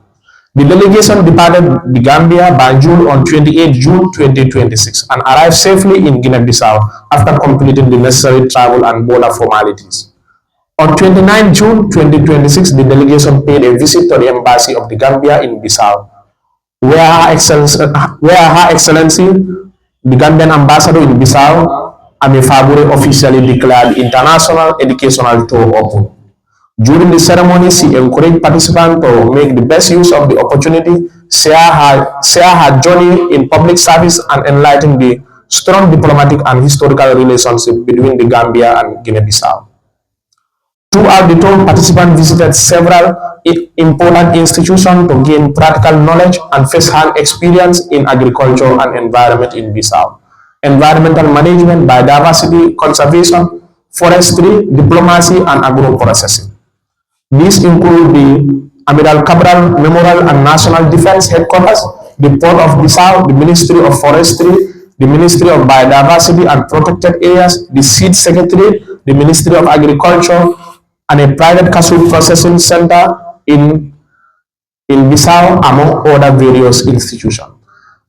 The delegation departed the Gambia by June on 28 June 2026 and arrived safely in Guinea-Bissau after completing the necessary travel and border formalities. On 29 June 2026, the delegation paid a visit to the Embassy of the Gambia in Bissau, where Her Excellency, the Gambian Ambassador in Bissau, Ame Fabure, officially declared the International Educational Tour open. During the ceremony, she encouraged participants to make the best use of the opportunity, share her journey in public service, and enlighten the strong diplomatic and historical relationship between the Gambia and Guinea-Bissau. Throughout the tour, participants visited several important institutions to gain practical knowledge and first-hand experience in agriculture and environment in Bissau, environmental management, biodiversity conservation, forestry, diplomacy, and agro-processing. These include the Amiral Cabral Memorial and National Defense Headquarters, the Port of Bissau, the Ministry of Forestry, the Ministry of Biodiversity and Protected Areas, the Seed Secretary, the Ministry of Agriculture, and a private cattle processing center in Bissau, among other various institutions.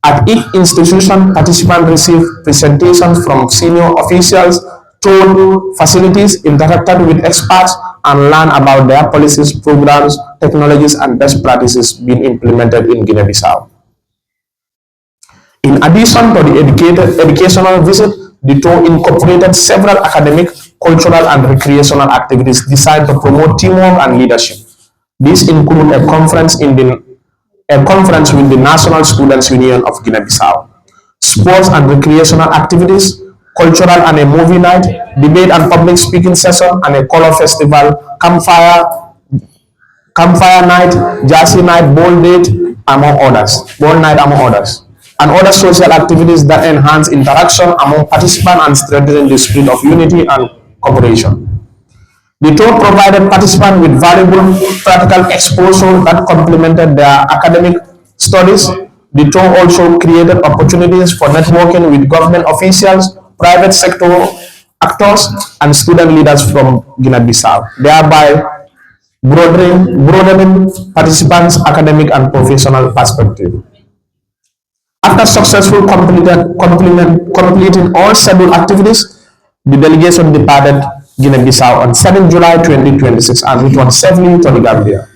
At each institution, participants received presentations from senior officials, toured facilities, interacted with experts, and learned about their policies, programs, technologies, and best practices being implemented in Guinea-Bissau. In addition to the educational visit, the tour incorporated several academic, cultural, and recreational activities designed to promote teamwork and leadership. These include a conference with the National Students Union of Guinea-Bissau, sports and recreational activities, cultural and a movie night, debate and public speaking session, and a color festival, campfire night, jazzy night, ball night among others, and other social activities that enhance interaction among participants and strengthen the spirit of unity and cooperation. The tour provided participants with valuable practical exposure that complemented their academic studies. The tour also created opportunities for networking with government officials, private sector actors, and student leaders from Guinea-Bissau, thereby broadening participants' academic and professional perspective. After successfully completing all scheduled activities, the delegation departed Guinea-Bissau on 7 July 2026 and returned safely to the Gambia.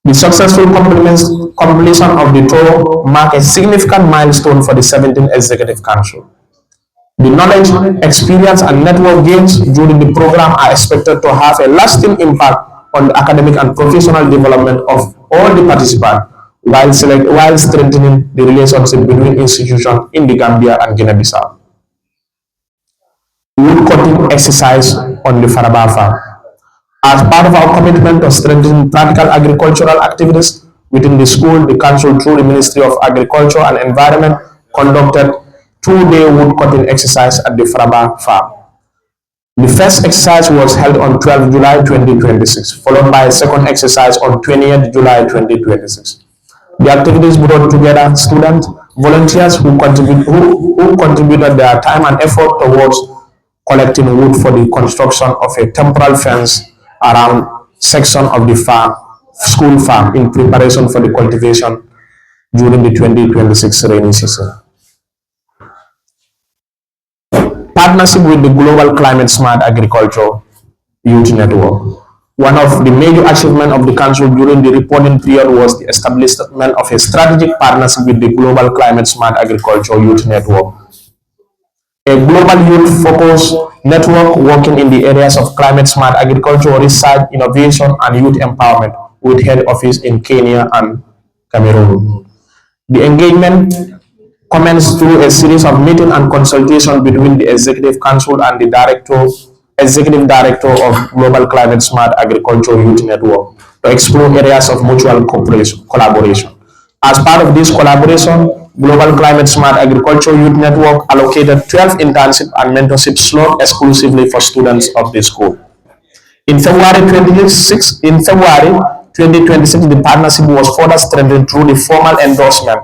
The successful completion of the tour marked a significant milestone for the 17th Executive Council. The knowledge, experience, and network gains during the program are expected to have a lasting impact on the academic and professional development of all the participants, while strengthening the relationship between institutions in the Gambia and Guinea-Bissau. Wood-cutting exercise on the Faraba farm. As part of our commitment to strengthening practical agricultural activities within the school, the Council, through the Ministry of Agriculture and Environment, conducted two-day wood-cutting exercise at the Faraba farm. The first exercise was held on 12 July 2026, followed by a second exercise on 20th July 2026. The activities brought together students, volunteers who contributed their time and effort towards collecting wood for the construction of a temporary fence around section of the school farm in preparation for the cultivation during the 2026 rainy season. Partnership with the Global Climate Smart Agriculture Youth Network. One of the major achievements of the Council during the reporting period was the establishment of a strategic partnership with the Global Climate Smart Agriculture Youth Network, a global youth-focused network working in the areas of climate-smart agriculture, research, innovation, and youth empowerment, with head office in Kenya and Cameroon. The engagement commenced through a series of meetings and consultations between the Executive Council and the Executive Director of Global Climate Smart Agriculture Youth Network to explore areas of mutual collaboration. As part of this collaboration, Global Climate Smart Agriculture Youth Network allocated 12 internship and mentorship slots exclusively for students of the school. In February 2026, the partnership was further strengthened through the formal endorsement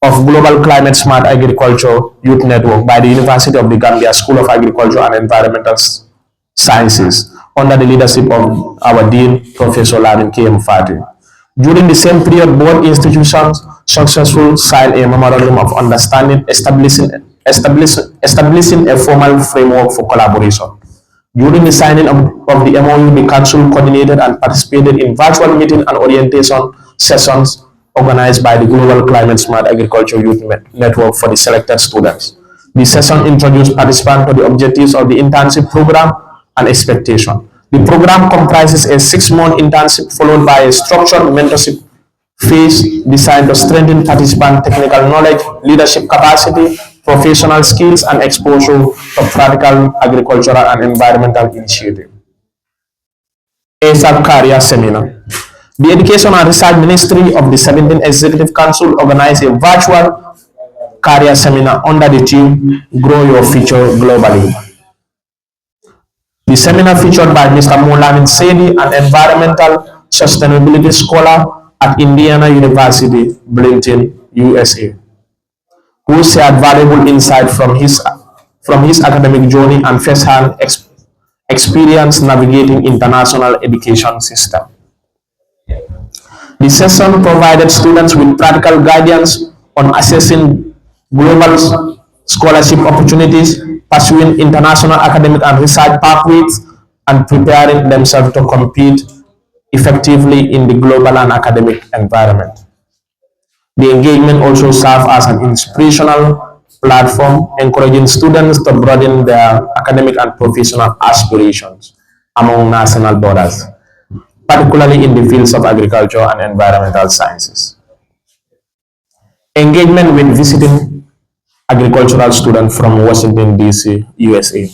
of Global Climate Smart Agriculture Youth Network by the University of the Gambia School of Agriculture and Environmental Sciences under the leadership of our Dean, Professor Larin K.M. Fati. During the same period, both institutions successfully signed a memorandum of understanding establishing a formal framework for collaboration. During the signing of the MOU, the Council coordinated and participated in virtual meeting and orientation sessions organized by the Global Climate Smart Agriculture Youth Network for the selected students. The session introduced participants to the objectives of the internship program and expectation. The program comprises a 6-month internship followed by a structured mentorship phase designed to strengthen participant technical knowledge, leadership capacity, professional skills, and exposure to practical agricultural and environmental initiatives. AESSA Career Seminar. The Education and Research Ministry of the 17th Executive Council organized a virtual career seminar under the theme Grow Your Future Globally. The seminar featured by Mr. Moulamin Sedi, an environmental sustainability scholar at Indiana University, Bloomington, USA, who shared valuable insight from his academic journey and first-hand experience navigating international education system. The session provided students with practical guidance on assessing global scholarship opportunities, pursuing international academic and research pathways, and preparing themselves to compete effectively in the global and academic environment. The engagement also served as an inspirational platform, encouraging students to broaden their academic and professional aspirations among national borders, particularly in the fields of agriculture and environmental sciences. Engagement with visiting agricultural students from Washington, D.C., USA.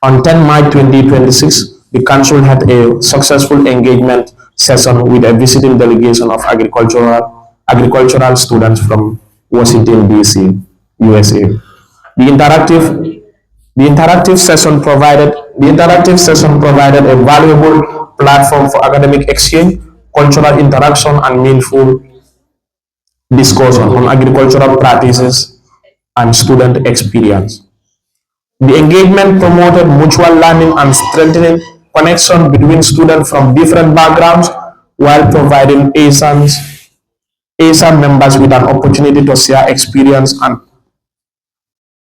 On 10 March 2026, the Council had a successful engagement session with a visiting delegation of agricultural students from Washington, D.C., USA. The interactive session provided a valuable platform for academic exchange, cultural interaction, and meaningful discussion on agricultural practices and student experience. The engagement promoted mutual learning and strengthening connection between students from different backgrounds while providing AESSA members with an opportunity to share experience and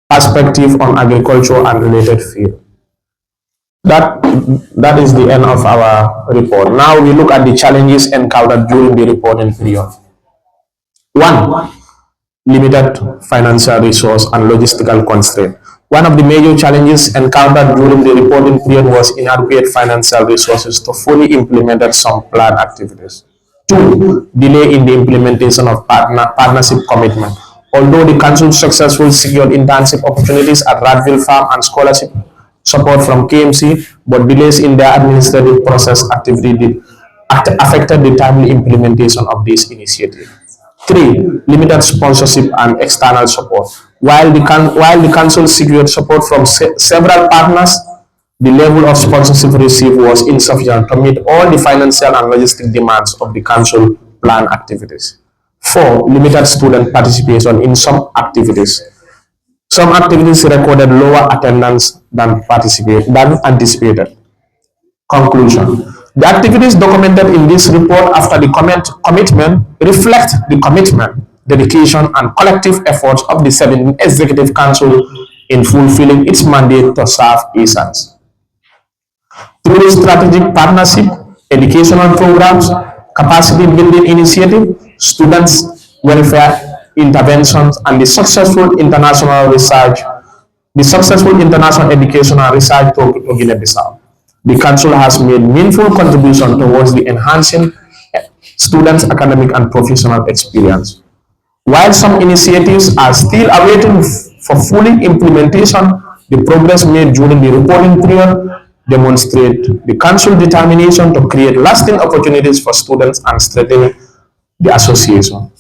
perspective on agriculture and related fields. That is the end of our report. Now we look at the challenges encountered during the reporting period. 1. Limited financial resource and logistical constraint. One of the major challenges encountered during the reporting period was inadequate financial resources to fully implement some planned activities. 2. Delay in the implementation of partnership commitment. Although the Council successfully secured internship opportunities at Radville Farm and scholarship support from KMC, but delays in their administrative process activity affected the timely implementation of this initiative. 3. Limited sponsorship and external support. While the Council secured support from several partners, the level of sponsorship received was insufficient to meet all the financial and logistic demands of the Council planned activities. 4. Limited student participation in some activities. Some activities recorded lower attendance than anticipated. Conclusion. The activities documented in this report after the commitment reflect the commitment, dedication, and collective efforts of the 17th Executive Council in fulfilling its mandate to serve AESSAs. Through strategic partnership, educational programs, capacity building initiative, students' welfare interventions, and the successful international education and research to Guinea-Bissau. The Council has made meaningful contribution towards the enhancing students' academic and professional experience. While some initiatives are still awaiting for full implementation, the progress made during the reporting period demonstrate the Council's determination to create lasting opportunities for students and strengthen the association.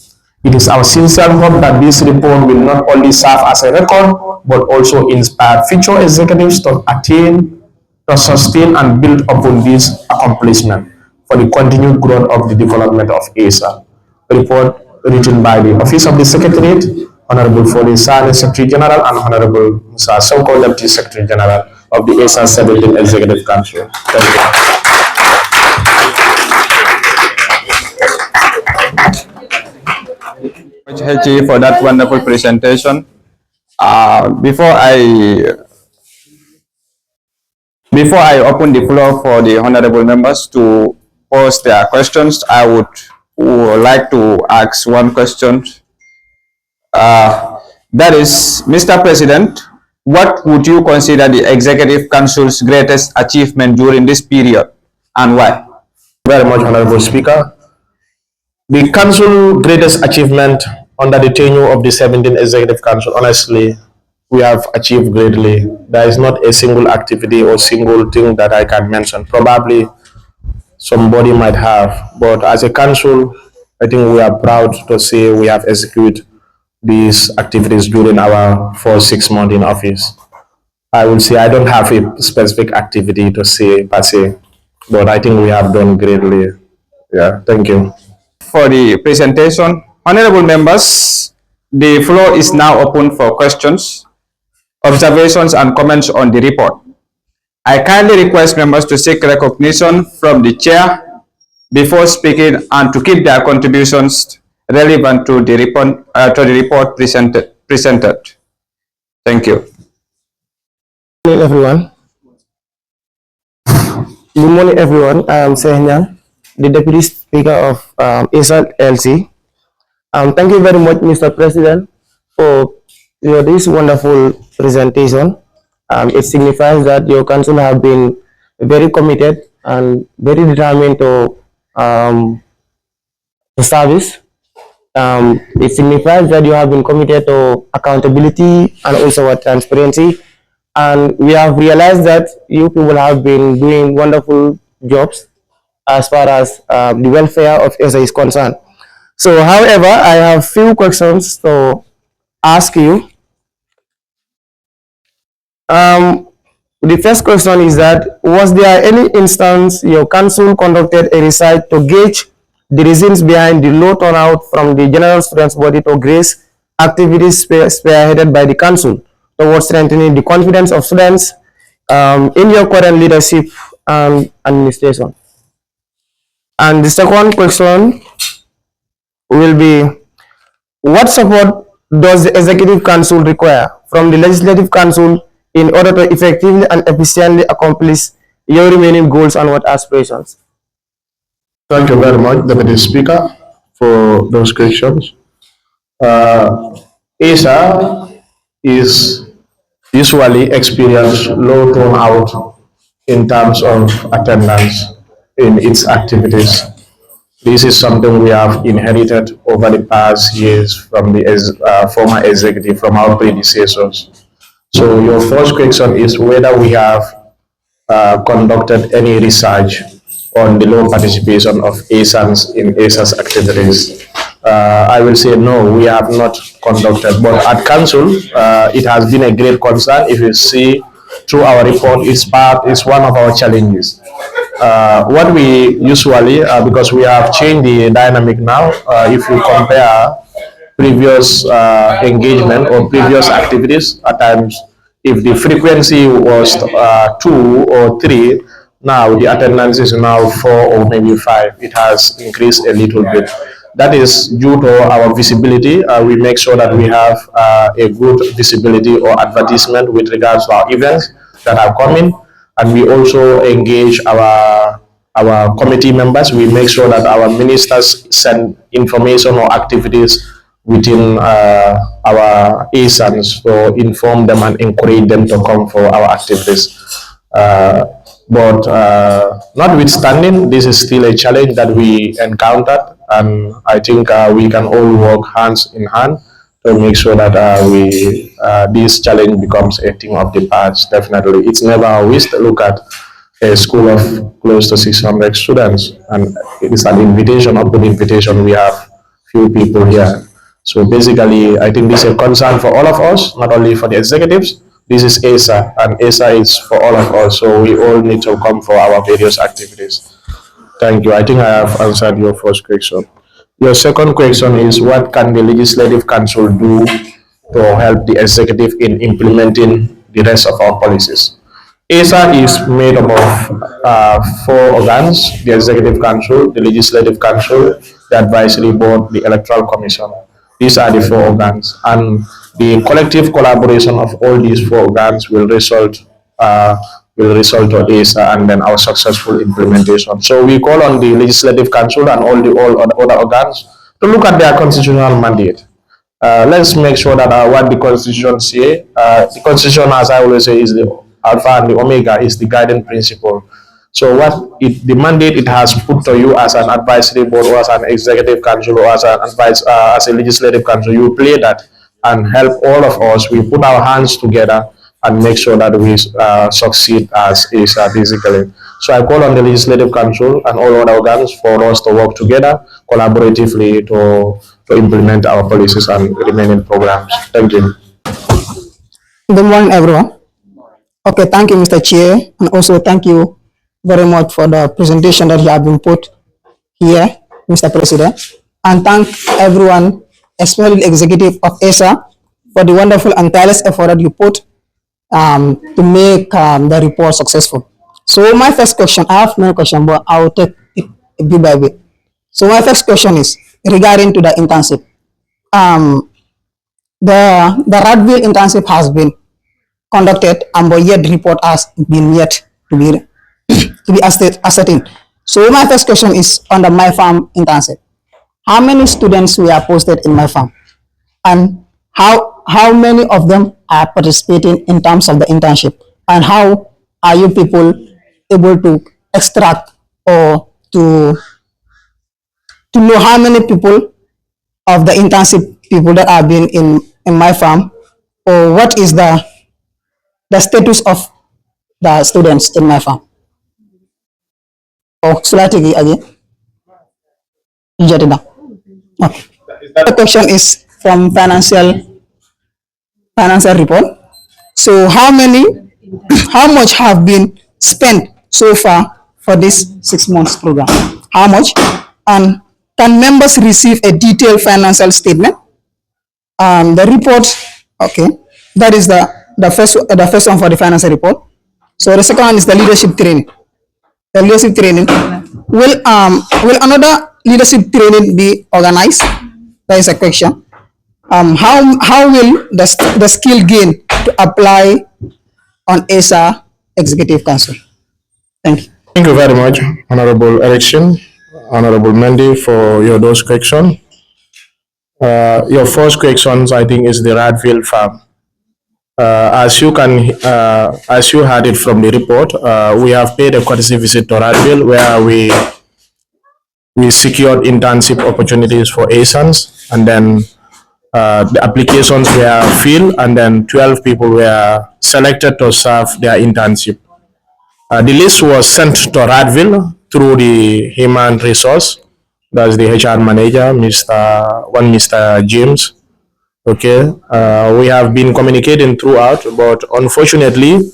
It is our sincere hope that this report will not only serve as a record, but also inspire future executives to attain, to sustain and build upon this accomplishment for the continued growth of the development of AESSA. Report written by the Office of the Secretariat, Honorable Fode Sane, Secretary General, and Honorable Musa Sonko, Deputy Secretary General of the AESSA 17 Executive Council. Thank you. Much, Hechi, for that wonderful presentation. Before I open the floor for the honorable members to pose their questions, I would like to ask one question. That is, Mr. President, what would you consider the Executive Council's greatest achievement during this period and why? Very much, Honorable Speaker. The Council greatest achievement under the tenure of the 17th Executive Council, honestly, we have achieved greatly. There is not a single activity or single thing that I can mention. Probably somebody might have, but as a council, I think we are proud to say we have executed these activities during our 4 6 months in office. I will say I don't have a specific activity to say per se, but I think we have done greatly. Yeah, thank you. For the presentation, honorable members, the floor is now open for questions, observations, and comments on the report. I kindly request members to seek recognition from the chair before speaking and to keep their contributions relevant to the report presented. Thank you. Good morning, everyone. Good morning, everyone. I am Sehnya, the Deputy Speaker of AESSA LC. Thank you very much, Mr. President, for this wonderful presentation. It signifies that your council have been very committed and very determined to service. It signifies that you have been committed to accountability and also transparency. And we have realized that you people have been doing wonderful jobs as far as the welfare of AESSA is concerned. So, however, I have few questions to ask you. The first question is that, was there any instance your council conducted a research to gauge the reasons behind the low turnout from the general students body to grace activities spearheaded by the council towards strengthening the confidence of students in your current leadership and administration? And the second question will be, what support does the Executive Council require from the Legislative Council in order to effectively and efficiently accomplish your remaining goals and what aspirations? Thank you very much, Deputy Speaker, for those questions. AESSA is usually experience low turnout in terms of attendance in its activities. This is something we have inherited over the past years from the former executive, from our predecessors. So your first question is whether we have conducted any research on the low participation of ASANs in ASAS activities. I will say no, we have not conducted, but at council, it has been a great concern. If you see through our report, it's one of our challenges. What we usually, because we have changed the dynamic now, if you compare previous engagement or previous activities, at times, if the frequency was 2 or 3, now the attendance is now 4 or maybe 5. It has increased a little bit. That is due to our visibility. We make sure that we have a good visibility or advertisement with regards to our events that are coming, and we also engage our committee members. We make sure that our ministers send information or activities within our ASANs to inform them and encourage them to come for our activities. But notwithstanding, this is still a challenge that we encountered, and I think we can all work hands in hand to make sure that this challenge becomes a thing of the past. Definitely, it's never a waste to look at a school of close to 600 students, and it is an invitation, open invitation we have few people here. So basically, I think this is a concern for all of us, not only for the executives. This is AESSA, and AESSA is for all of us. So we all need to come for our various activities. Thank you. I think I have answered your first question. Your second question is, what can the Legislative Council do to help the executive in implementing the rest of our policies? ASA is made up of four organs: the Executive Council, the Legislative Council, the Advisory Board, the Electoral Commission. These are the four organs, and the collective collaboration of all these four organs uh, will result to ASA and then our successful implementation. So we call on the Legislative Council and all other organs to look at their constitutional mandate. Let's make sure that what the constitution say, the constitution, as I always say, is the alpha and the omega, is the guiding principle. So the mandate it has put to you as an advisory board or as an executive council or as as a legislative council, you play that and help all of us. We put our hands together and make sure that we succeed as is basically. So I call on the Legislative Council and all other organs for us to work together collaboratively to implement our policies and remaining programs. Thank you. Good morning, everyone. Okay, thank you, Mr. Chair, and also thank you very much for the presentation that you have been put here, Mr. President, and thank everyone, especially the executive of AESSA, for the wonderful and tireless effort that you put to make the report successful. So my first question, I have many questions, but I will take it bit by bit. So my first question is regarding to the internship. Um, the Radville internship has been conducted, and but yet the report has been yet to be to be ascertained. So my first question is on the My Farm internship. How many students were posted in My Farm, and how many of them are participating in terms of the internship, and how are you people able to extract or to know how many people of the internship people that have been in My Farm, or what is the status of the students in My Farm? Oh, Sulatigi again. Jotted down. Okay. The question is from financial report. So how much have been spent so far for this 6 months program? How much? And can members receive a detailed financial statement? The report, okay, that is the first one for the financial report. So the second one is the leadership training. The leadership training will another leadership training be organized? That is a question. How will the skill gain to apply on ASA Executive Council? Thank you. Thank you very much, Honorable Erickson, Honorable Mendy, for your those questions. Your first questions, I think, is the Radville farm. As you had it from the report, we have paid a courtesy visit to Radville where we secured internship opportunities for ASANs, and then the applications were filled, and then 12 people were selected to serve their internship. The list was sent to Radville through the human resource. That's the HR manager, Mr. James. Okay, we have been communicating throughout, but unfortunately,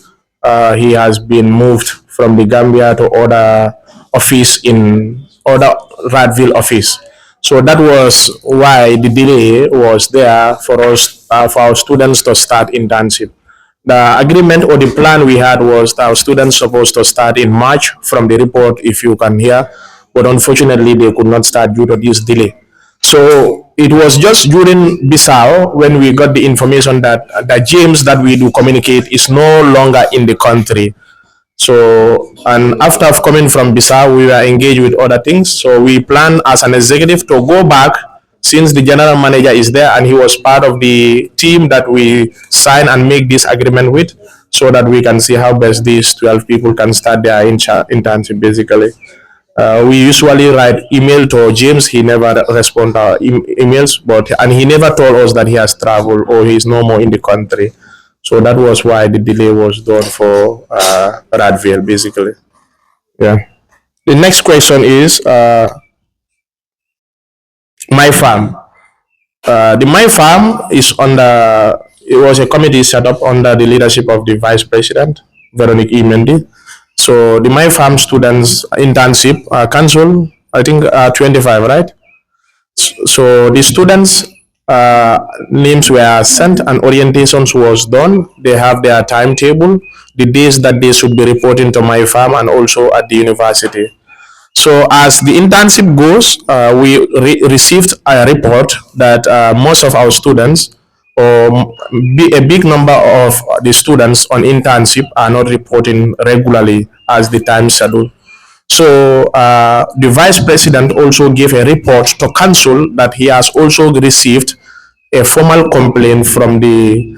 he has been moved from the Gambia to other office in other Radville office. So that was why the delay was there for us, for our students to start internship. The agreement or the plan we had was that our students supposed to start in March from the report, if you can hear, but unfortunately they could not start due to this delay. So it was just during Bissau when we got the information that James that we do communicate is no longer in the country. So, and after coming from Bissau, we were engaged with other things. So we plan as an executive to go back since the general manager is there and he was part of the team that we sign and make this agreement with, so that we can see how best these 12 people can start their internship basically. We usually write email to James. He never respond to our emails, and he never told us that he has traveled or he's no more in the country. So that was why the delay was done for Radville, basically. Yeah. The next question is My Farm. The My Farm is under, it was a committee set up under the leadership of the Vice President, Veronique E. Mendy. So the My Farm Students Internship Council, I think 25, right? So the students' names were sent and orientations was done. They have their timetable, the days that they should be reporting to My Farm and also at the university. So as the internship goes, we received a report that most of our students, or a big number of the students on internship, are not reporting regularly as the time schedule. So the vice president also gave a report to council that he has also received a formal complaint from the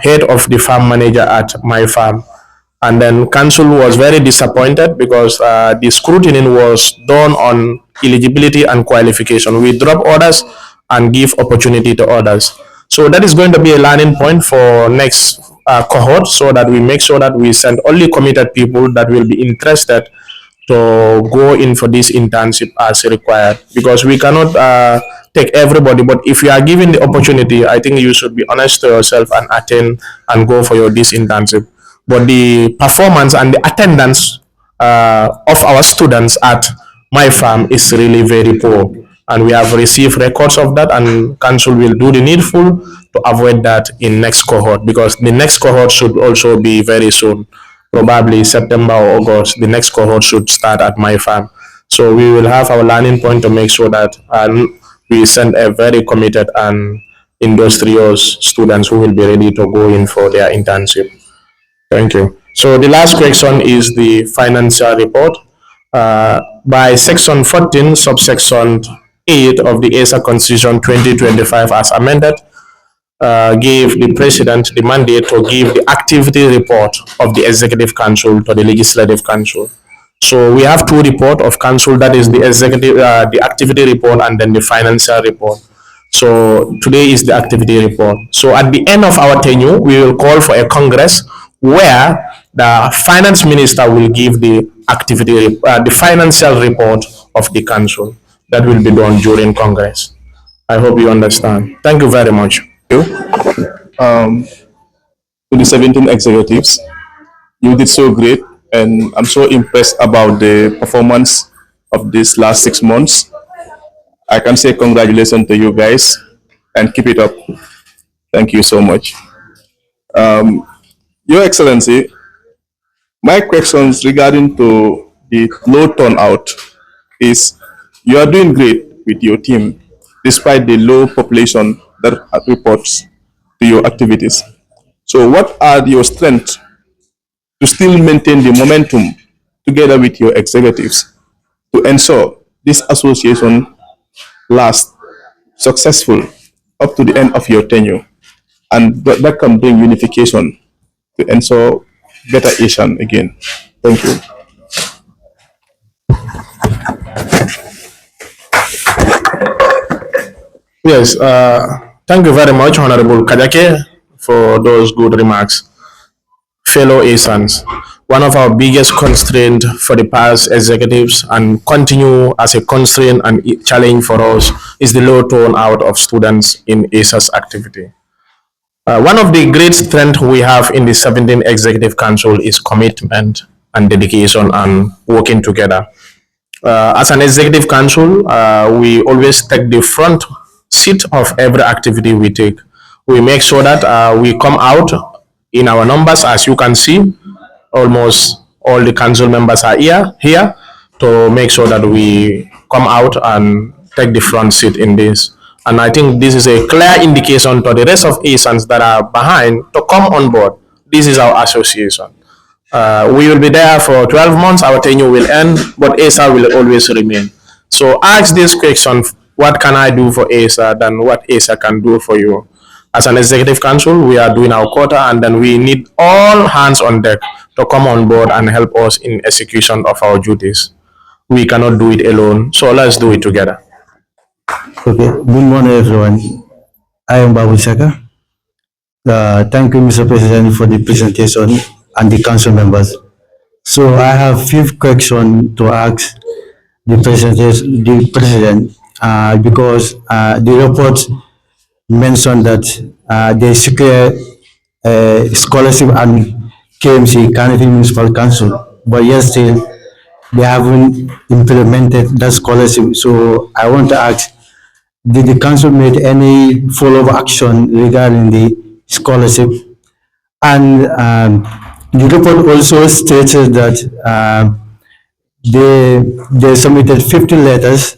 head of the farm manager at my farm. And then council was very disappointed because the scrutiny was done on eligibility and qualification. We drop orders and give opportunity to others. So that is going to be a learning point for next cohort, so that we make sure that we send only committed people that will be interested to go in for this internship as required, because we cannot take everybody. But if you are given the opportunity, I think you should be honest to yourself and attend and go for your this internship. But the performance and the attendance of our students at my farm is really very poor, and we have received records of that, and council will do the needful to avoid that in next cohort, because the next cohort should also be very soon, probably September or August. The next cohort should start at my farm. So we will have our learning point to make sure that we send a very committed and industrious students who will be ready to go in for their internship. Thank you. So the last question is the financial report. By section 14, subsection 8 of the AESSA Constitution 2025 as amended, gave the president the mandate to give the activity report of the executive council to the legislative council. So we have two reports of council, that is the executive, the activity report, and then the financial report. So today is the activity report. So at the end of our tenure, we will call for a congress where the finance minister will give the activity, the financial report of the council. That will be done during congress. I hope you understand. Thank you very much. You. To the 17 executives, you did so great, and I'm so impressed about the performance of these last 6 months. I can say congratulations to you guys, and keep it up. Thank you so much. Your Excellency, my questions regarding to the low turnout is, you are doing great with your team despite the low population that reports to your activities. So what are your strengths to still maintain the momentum together with your executives to ensure this association lasts successful up to the end of your tenure, and that can bring unification to ensure better Asian again? Thank you. Yes, thank you very much, Honorable Kajake, for those good remarks. Fellow ASANs, one of our biggest constraints for the past executives and continue as a constraint and challenge for us is the low turnout of students in ASA's activity. One of the great strengths we have in the 17th Executive Council is commitment and dedication and working together. As an executive council, we always take the front seat of every activity we take. We make sure that we come out in our numbers. As you can see, almost all the council members are here to make sure that we come out and take the front seat in this. And I think this is a clear indication to the rest of ASANs that are behind to come on board. This is our association. We will be there for 12 months, our tenure will end, but ASA will always remain. So ask this question, what can I do for ASA than what ASA can do for you? As an executive council, we are doing our quota, and then we need all hands on deck to come on board and help us in execution of our duties. We cannot do it alone, so let's do it together. Okay, good morning everyone. I am Babu Shaka. Thank you, Mr. President, for the presentation and the council members. So I have few questions to ask the president. because the report mentioned that they secure scholarship and KMC, Carnegie Municipal Council, but yet still they haven't implemented that scholarship. So I want to ask, did the council make any follow-up action regarding the scholarship? And the report also stated that they submitted 50 letters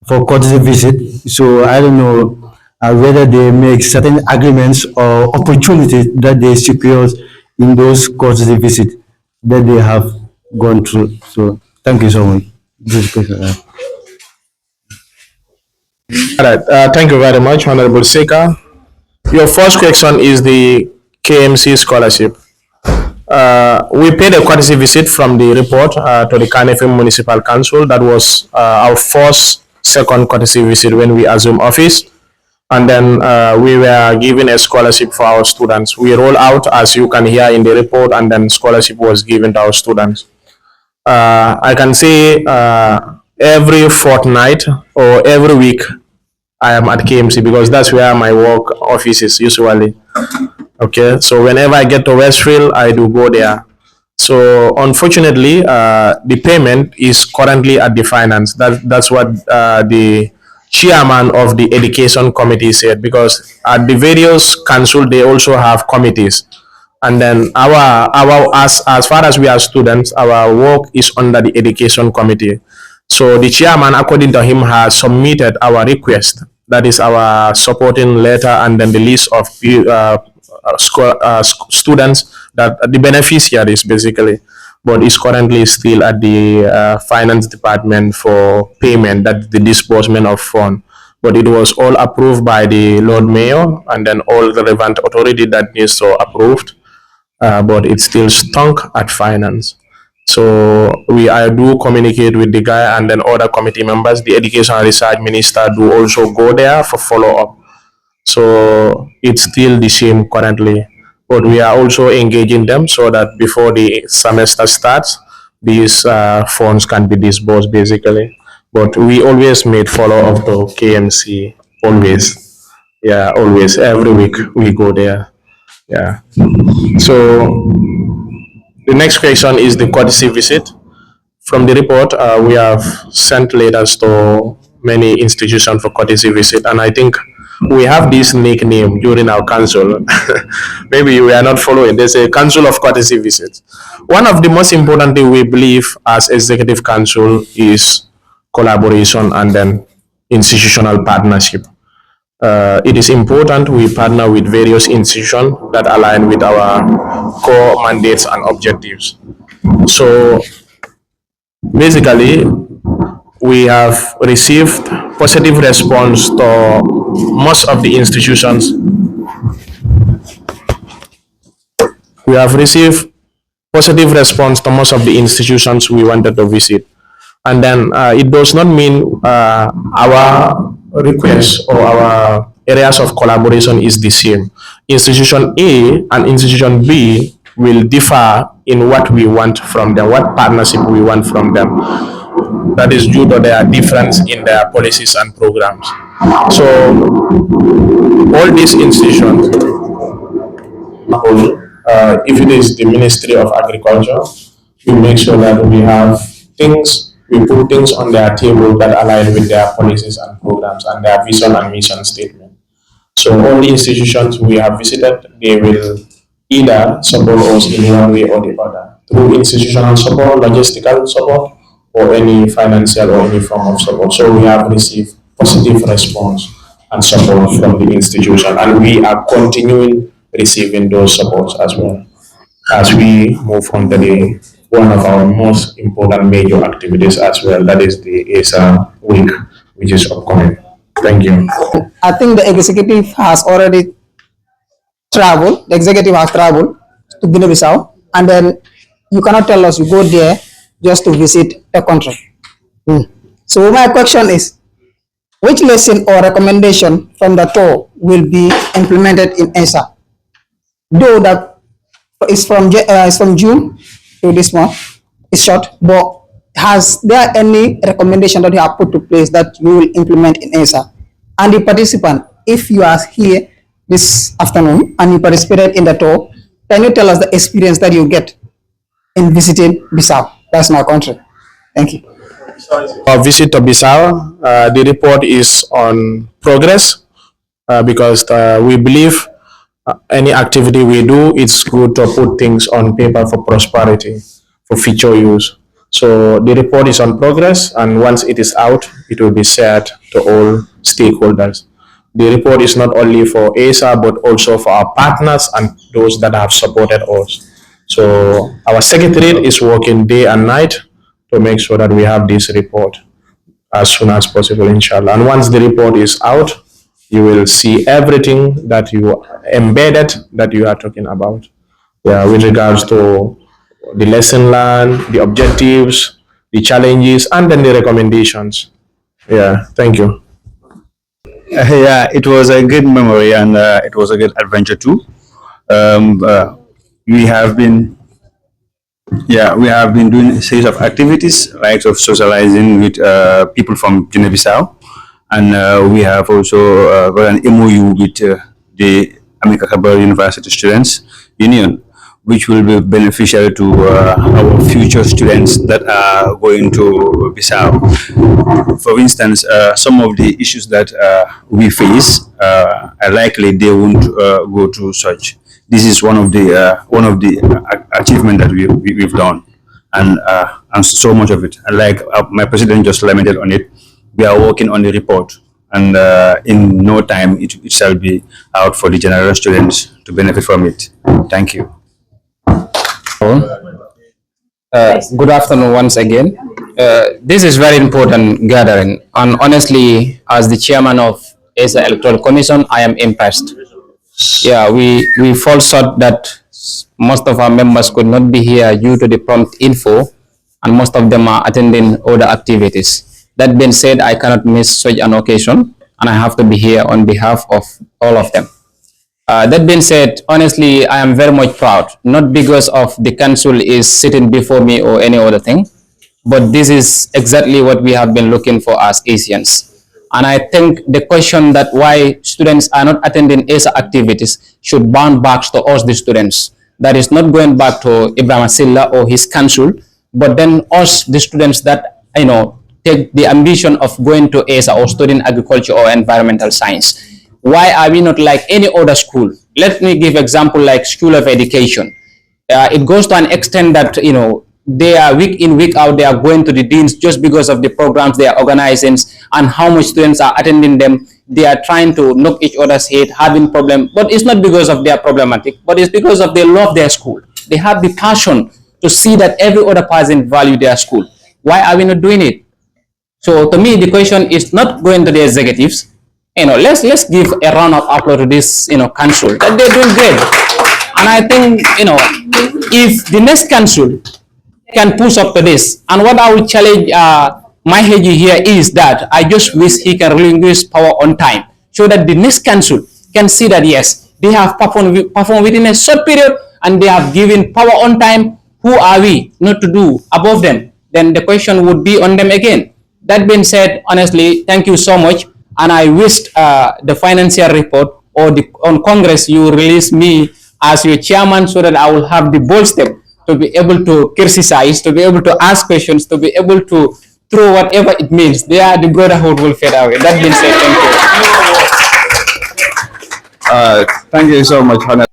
for courtesy visit. So I don't know whether they make certain agreements or opportunities that they secure in those courtesy visits that they have gone through. So thank you so much. This question. All right. Thank you very much, Honorable Seka. Your first question is the KMC scholarship. We paid a courtesy visit from the report to the Carnegie Municipal Council. That was our second courtesy visit when we assumed office. And then we were given a scholarship for our students. We roll out, as you can hear in the report, and then scholarship was given to our students. I can say every fortnight or every week, I am at KMC because that's where my work office is usually. Okay, so whenever I get to Westfield, I do go there. So unfortunately, the payment is currently at the finance. That's what the chairman of the education committee said, because at the various council they also have committees, and then as far as we are students, our work is under the education committee. So the chairman, according to him, has submitted our request. That is our supporting letter, and then the list of students that the beneficiaries basically, but is currently still at the finance department for payment, that the disbursement of fund. But it was all approved by the Lord Mayor and then all relevant authority that needs to approved, but it's still stunk at finance. So I do communicate with the guy and then other committee members. The education and research minister do also go there for follow up. So it's still the same currently, but we are also engaging them so that before the semester starts, these funds can be disbursed basically. But we always made follow up to KMC, always. Yeah, always. Every week we go there. Yeah. So the next question is the courtesy visit. From the report, we have sent letters to many institutions for courtesy visit, and I think we have this nickname during our council. Maybe we are not following. There's a council of courtesy visits. One of the most important thing we believe as executive council is collaboration and then institutional partnership. It is important we partner with various institutions that align with our core mandates and objectives. So basically, we have received positive response to most of the institutions. We have received positive response to most of the institutions we wanted to visit. And then it does not mean our requests or our areas of collaboration is the same. Institution A and institution B will differ in what we want from them, what partnership we want from them. That is due to their difference in their policies and programs. So all these institutions, if it is the Ministry of Agriculture, we make sure that we have things, we put things on their table that align with their policies and programs and their vision and mission statement. So all the institutions we have visited, they will either support us in one way or the other, through institutional support, logistical support, or any financial or any form of support. So we have received positive response and support from the institution, and we are continuing receiving those supports as well as we move on to the one of our most important major activities as well, that is the AESSA week, which is upcoming. Thank you. I think the executive has already traveled. The executive has traveled to Guinea-Bissau, and then you cannot tell us you go there just to visit a country. So my question is, which lesson or recommendation from the tour will be implemented in AESSA? Though that is from June to this month, it's short, but has there any recommendation that you have put to place that you will implement in AESSA? And the participant, if you are here this afternoon and you participated in the tour, can you tell us the experience that you get in visiting Bissau? That's my country. Thank you. Our visit to Bissau, the report is on progress because we believe any activity we do, it's good to put things on paper for prosperity, for future use. So the report is on progress, and once it is out, it will be shared to all stakeholders. The report is not only for AESSA, but also for our partners and those that have supported us. So our secretariat is working day and night to make sure that we have this report as soon as possible, inshallah. And once the report is out, you will see everything that you embedded that you are talking about. Yeah, with regards to the lesson learned, the objectives, the challenges, and then the recommendations. Yeah, thank you. Yeah, it was a good memory and it was a good adventure too. Um, uh, we have been, yeah, we have been doing a series of activities, right, of socializing with people from Guinea-Bissau, and we have also got an MOU with the Amicacabal University Students Union, which will be beneficial to our future students that are going to Bissau. For instance, some of the issues that we face are likely they won't go through such. This is one of the achievement that we've done, and so much of it. And like my president just lamented on it, we are working on the report, and in no time it shall be out for the general students to benefit from it. Thank you. Good afternoon once again. This is very important gathering, and honestly, as the chairman of AESSA Electoral Commission, I am impressed. Yeah, we fall short that most of our members could not be here due to the prompt info, and most of them are attending other activities. That being said, I cannot miss such an occasion, and I have to be here on behalf of all of them. That being said, honestly, I am very much proud, not because of the council is sitting before me or any other thing, but this is exactly what we have been looking for as Asians. And I think the question that why students are not attending ASA activities should bound back to us, the students. That is not going back to Ibrahim Silla or his council, but then us, the students that, take the ambition of going to ASA or studying agriculture or environmental science. Why are we not like any other school? Let me give example like School of Education. It goes to an extent that they are week in week out, they are going to the deans just because of the programs they are organizing and how much students are attending them. They are trying to knock each other's head, having problem, but it's not because of their problematic, but it's because of they love their school. They have the passion to see that every other person value their school. Why are we not doing it? So to me, the question is not going to the executives. Let's give a round of applause to this council that they're doing great. And I think if the next council can push up to this, and what I will challenge my head here is that I just wish he can relinquish power on time, so that the next council can see that yes, they have performed within a short period and they have given power on time. Who are we not to do above them? Then the question would be on them again. That being said, honestly, thank you so much. And I wished the financial report or on Congress, you release me as your chairman so that I will have the bold step to be able to criticize, to be able to ask questions, to be able to throw whatever it means. There, the brotherhood will fade away. That being said, thank you. Thank you so much, Honor.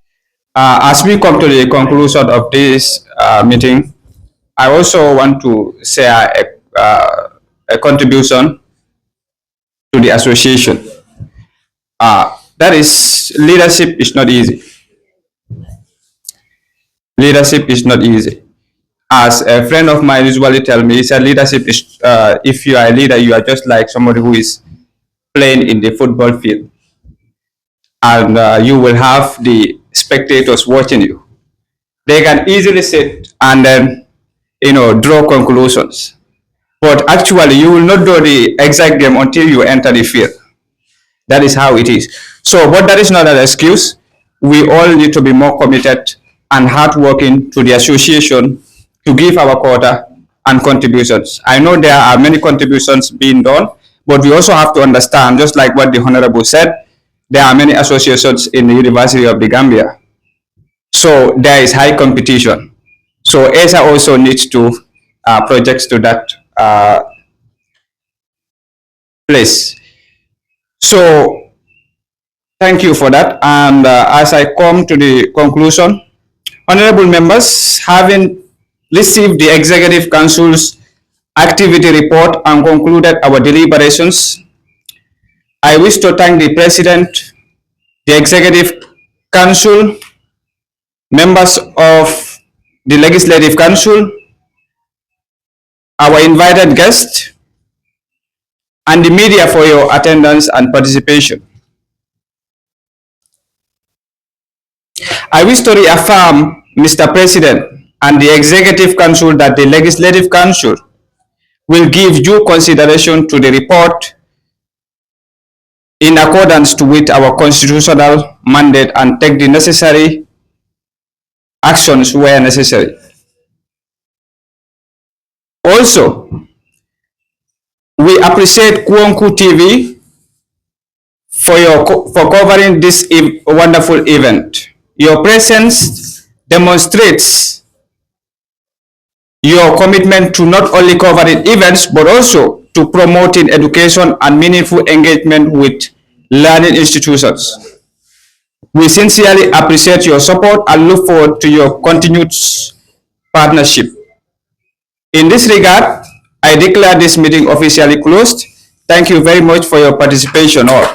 As we come to the conclusion of this meeting, I also want to share a contribution to the association. That is, leadership is not easy. Leadership is not easy. As a friend of mine usually tell me, he said leadership is, if you are a leader, you are just like somebody who is playing in the football field. And you will have the spectators watching you. They can easily sit and then, draw conclusions. But actually, you will not do the exact game until you enter the field. That is how it is. So, but that is not an excuse. We all need to be more committed and hardworking to the association to give our quota and contributions. I know there are many contributions being done, but we also have to understand, just like what the Honorable said, there are many associations in the University of the Gambia. So there is high competition. So AESSA also needs to project to that place. So thank you for that. And as I come to the conclusion, honorable members, having received the Executive Council's activity report and concluded our deliberations, I wish to thank the President, the Executive Council, members of the Legislative Council, our invited guests, and the media for your attendance and participation. I wish to reaffirm, Mr. President, and the Executive Council that the Legislative Council will give due consideration to the report in accordance with our constitutional mandate and take the necessary actions where necessary. Also, we appreciate Kuonku TV for covering this wonderful event. Your presence demonstrates your commitment to not only covering events but also to promoting education and meaningful engagement with learning institutions. We sincerely appreciate your support and look forward to your continued partnership. In this regard, I declare this meeting officially closed. Thank you very much for your participation all.